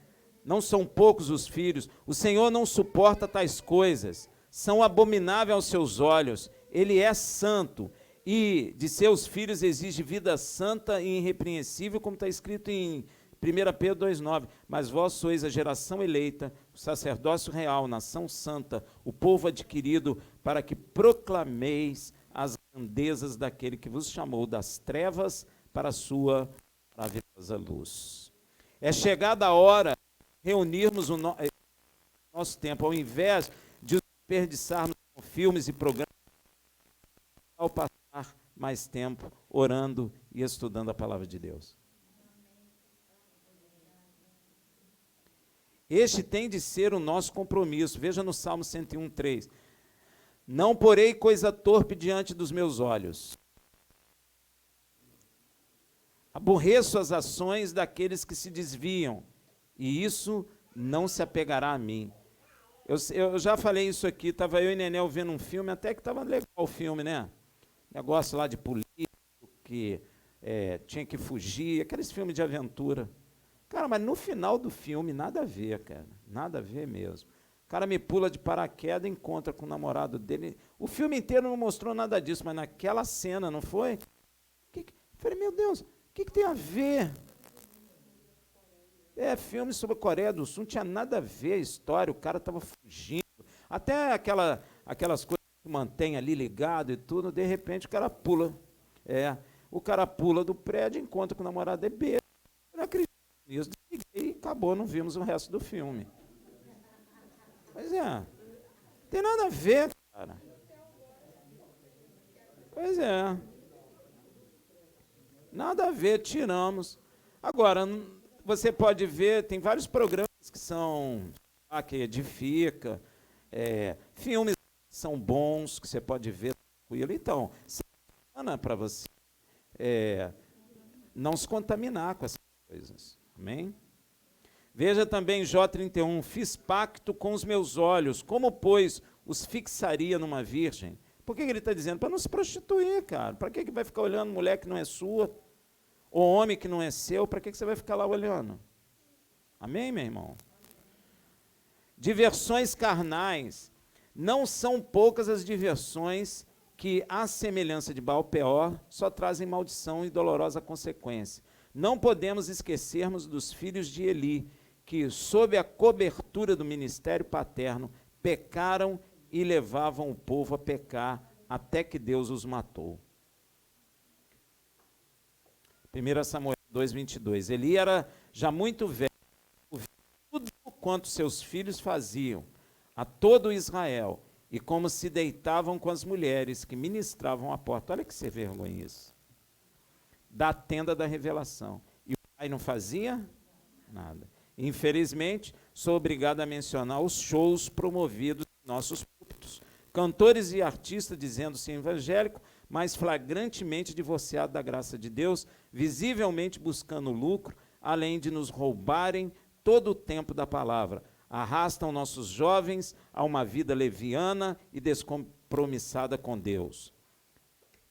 Não são poucos os filhos. O Senhor não suporta tais coisas. São abomináveis aos seus olhos. Ele é santo. E de seus filhos exige vida santa e irrepreensível, como está escrito em 1 Pedro 2,9. Mas vós sois a geração eleita, o sacerdócio real, nação santa, o povo adquirido, para que proclameis as grandezas daquele que vos chamou das trevas para a sua maravilhosa luz. É chegada a hora de reunirmos o nosso tempo, ao invés de desperdiçarmos com filmes e programas, ao passar mais tempo orando e estudando a palavra de Deus. Este tem de ser o nosso compromisso. Veja no Salmo 101:3. Não porei coisa torpe diante dos meus olhos. Aborreço as ações daqueles que se desviam, e isso não se apegará a mim. Eu já falei isso aqui, estava eu e Nenel vendo um filme, até que estava legal o filme, né? negócio lá de político que tinha que fugir, aqueles filmes de aventura. Cara, mas no final do filme, nada a ver, cara. Nada a ver mesmo. O cara me pula de paraquedas, encontra com o namorado dele. O filme inteiro não mostrou nada disso, mas naquela cena, não foi? Falei, meu Deus, o que tem a ver? Filme sobre a Coreia do Sul, não tinha nada a ver a história, o cara estava fugindo. Até aquelas coisas que mantém ali ligado e tudo, de repente o cara pula. O cara pula do prédio, encontra com o namorado dele, beija. Eu não acredito nisso, desliguei e acabou, não vimos o resto do filme. Pois não tem nada a ver, cara. Pois é. Nada a ver, tiramos. Agora, você pode ver, tem vários programas que são, que edifica, filmes que são bons, que você pode ver tranquilo. Então, semana para você não se contaminar com essas coisas. Amém? Veja também Jó 31, fiz pacto com os meus olhos, como, pois, os fixaria numa virgem? Por que ele está dizendo? Para não se prostituir, cara. Para que vai ficar olhando mulher que não é sua? Ou homem que não é seu? Para que você vai ficar lá olhando? Amém, meu irmão? Diversões carnais. Não são poucas as diversões que, à semelhança de Baal-Peor, só trazem maldição e dolorosa consequência. Não podemos esquecermos dos filhos de Eli, que, sob a cobertura do ministério paterno, pecaram e levavam o povo a pecar, até que Deus os matou. 1 Samuel 2:22. Eli era já muito velho, tudo quanto seus filhos faziam a todo Israel, e como se deitavam com as mulheres que ministravam à porta. Olha que sem vergonha isso. Da tenda da revelação. E o pai não fazia nada. Infelizmente, sou obrigado a mencionar os shows promovidos em nossos púlpitos. Cantores e artistas dizendo-se evangélico, mas flagrantemente divorciado da graça de Deus, visivelmente buscando lucro, além de nos roubarem todo o tempo da palavra. Arrastam nossos jovens a uma vida leviana e descompromissada com Deus.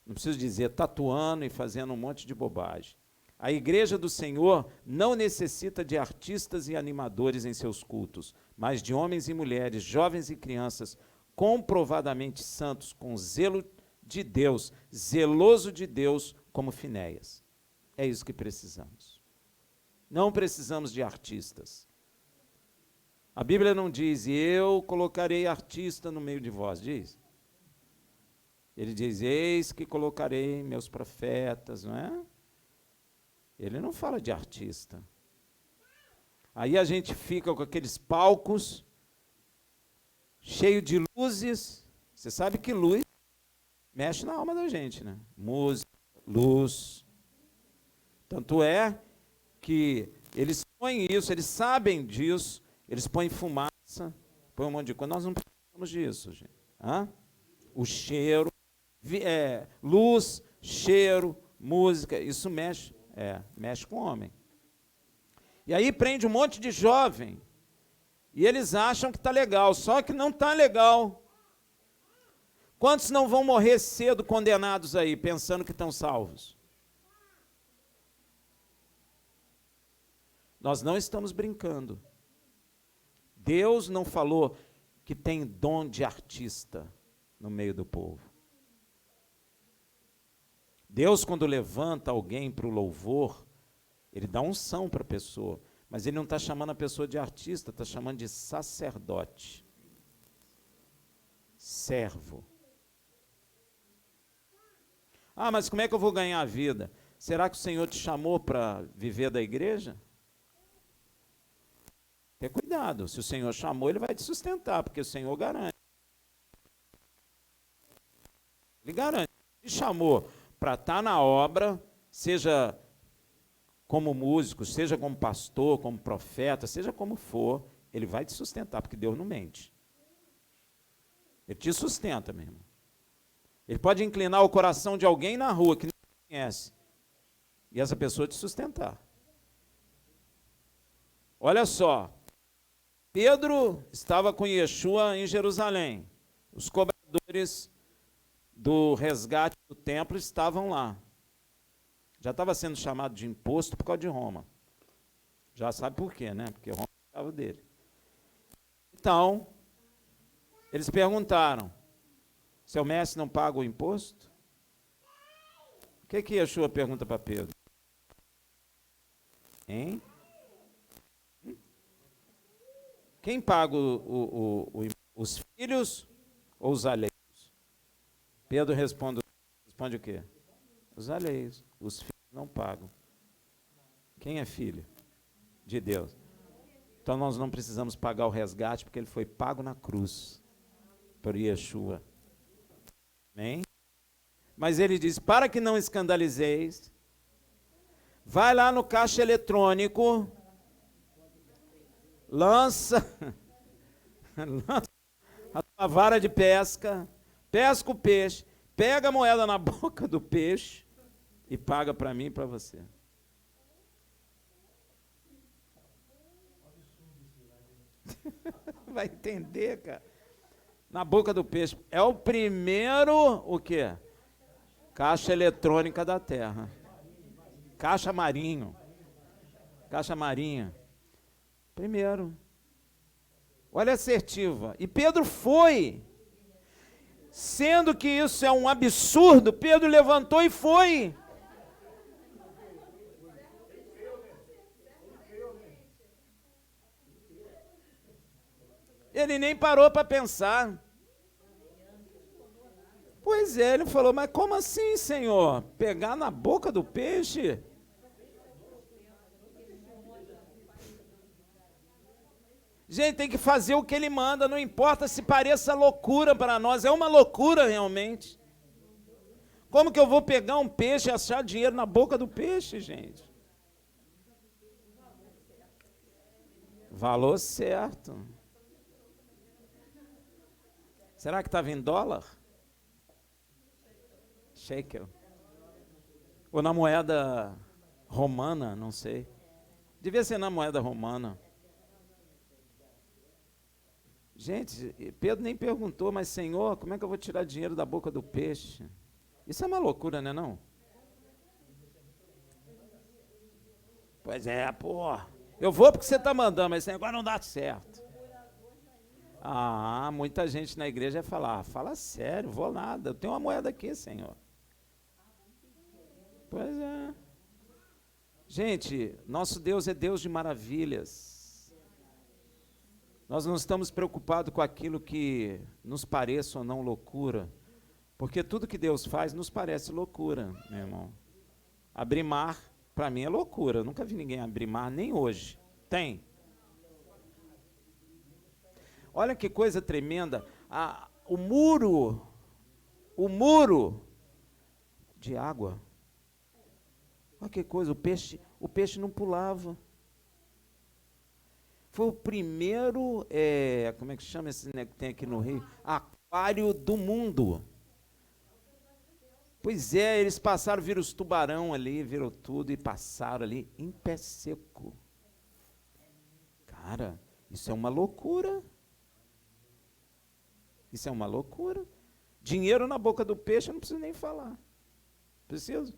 Não preciso dizer, tatuando e fazendo um monte de bobagem. A igreja do Senhor não necessita de artistas e animadores em seus cultos, mas de homens e mulheres, jovens e crianças, comprovadamente santos, com zelo de Deus, zeloso de Deus, como Finéias. É isso que precisamos. Não precisamos de artistas. A Bíblia não diz, eu colocarei artista no meio de vós, diz? Ele diz, eis que colocarei meus profetas, não é? Ele não fala de artista. Aí a gente fica com aqueles palcos, cheio de luzes. Você sabe que luz mexe na alma da gente, né? Música, luz. Tanto é que eles põem isso, eles sabem disso, eles põem fumaça, põem um monte de coisa. Nós não precisamos disso, gente. O cheiro, luz, cheiro, música, isso mexe com o homem. E aí prende um monte de jovem, e eles acham que está legal, só que não está legal. Quantos não vão morrer cedo condenados aí, pensando que estão salvos? Nós não estamos brincando. Deus não falou que tem dom de artista no meio do povo. Deus, quando levanta alguém para o louvor, ele dá unção para a pessoa, mas ele não está chamando a pessoa de artista, está chamando de sacerdote, servo. Mas como é que eu vou ganhar a vida? Será que o Senhor te chamou para viver da igreja? Tenha cuidado, se o Senhor chamou, ele vai te sustentar, porque o Senhor garante. Ele garante. Ele chamou para estar na obra, seja como músico, seja como pastor, como profeta, seja como for, ele vai te sustentar, porque Deus não mente. Ele te sustenta, meu irmão. Ele pode inclinar o coração de alguém na rua que não conhece, e essa pessoa te sustentar. Olha só, Pedro estava com Yeshua em Jerusalém. Os cobradores do resgate do templo estavam lá. Já estava sendo chamado de imposto por causa de Roma. Já sabe por quê, né? Porque Roma estava dele. Então, eles perguntaram, seu mestre não paga o imposto? O que Yeshua pergunta para Pedro? Hein? Quem paga os filhos ou os alheios? Pedro responde o quê? Os alheios. Os filhos não pagam. Quem é filho de Deus? Então nós não precisamos pagar o resgate, porque ele foi pago na cruz por Yeshua. Amém? Mas ele diz, para que não escandalizeis, vai lá no caixa eletrônico, lança a tua vara de pesca, pesca o peixe, pega a moeda na boca do peixe e paga para mim e para você. Vai entender, cara. Na boca do peixe. É o primeiro, o quê? Caixa eletrônica da Terra. Caixa marinho. Caixa marinha. Primeiro. Olha a assertiva. E Pedro foi. Sendo que isso é um absurdo, Pedro levantou e foi. Ele nem parou para pensar. Pois é, ele falou, mas como assim, Senhor? Pegar na boca do peixe? Gente, tem que fazer o que ele manda, não importa se pareça loucura para nós, é uma loucura realmente. Como que eu vou pegar um peixe e achar dinheiro na boca do peixe, gente? Valor certo. Será que estava em dólar? Shekel. Ou na moeda romana, não sei. Devia ser na moeda romana. Gente, Pedro nem perguntou, mas Senhor, como é que eu vou tirar dinheiro da boca do peixe? Isso é uma loucura, né não? Pois é, pô. Eu vou porque você está mandando, mas esse negócio não dá certo. Ah, muita gente na igreja vai falar, fala sério, vou nada, eu tenho uma moeda aqui, Senhor. Pois é. Gente, nosso Deus é Deus de maravilhas. Nós não estamos preocupados com aquilo que nos pareça ou não loucura, porque tudo que Deus faz nos parece loucura, meu irmão. Abrir mar, para mim é loucura, eu nunca vi ninguém abrir mar, nem hoje. Tem? Olha que coisa tremenda, o muro de água. Olha que coisa, o peixe não pulava. Foi o primeiro, como é que chama esse que tem aqui no Rio? Aquário do mundo. Pois é, eles passaram, viram os tubarão ali, viram tudo e passaram ali em pé seco. Cara, isso é uma loucura. Isso é uma loucura. Dinheiro na boca do peixe, eu não preciso nem falar. Preciso?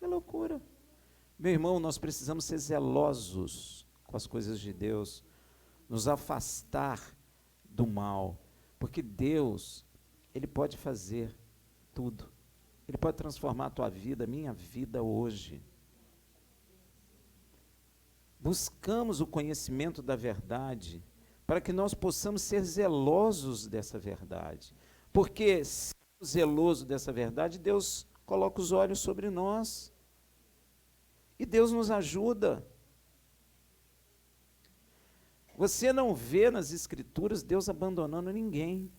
É loucura. Meu irmão, nós precisamos ser zelosos com as coisas de Deus, nos afastar do mal, porque Deus, Ele pode fazer tudo. Ele pode transformar a tua vida, a minha vida hoje. Buscamos o conhecimento da verdade, para que nós possamos ser zelosos dessa verdade. Porque, sendo zeloso dessa verdade, Deus coloca os olhos sobre nós. E Deus nos ajuda. Você não vê nas Escrituras Deus abandonando ninguém.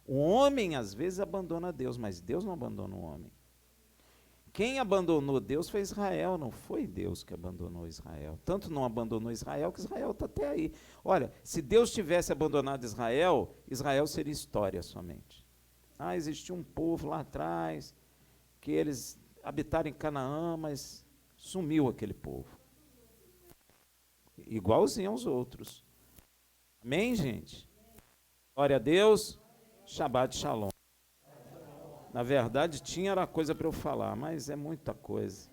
O homem, às vezes, abandona Deus, mas Deus não abandona o homem. Quem abandonou Deus foi Israel, não foi Deus que abandonou Israel. Tanto não abandonou Israel, que Israel está até aí. Olha, se Deus tivesse abandonado Israel, Israel seria história somente. Existia um povo lá atrás, que eles habitaram em Canaã, mas sumiu aquele povo. Igualzinho aos outros. Amém, gente? Glória a Deus. Shabbat Shalom. Na verdade, tinha era coisa para eu falar, mas é muita coisa.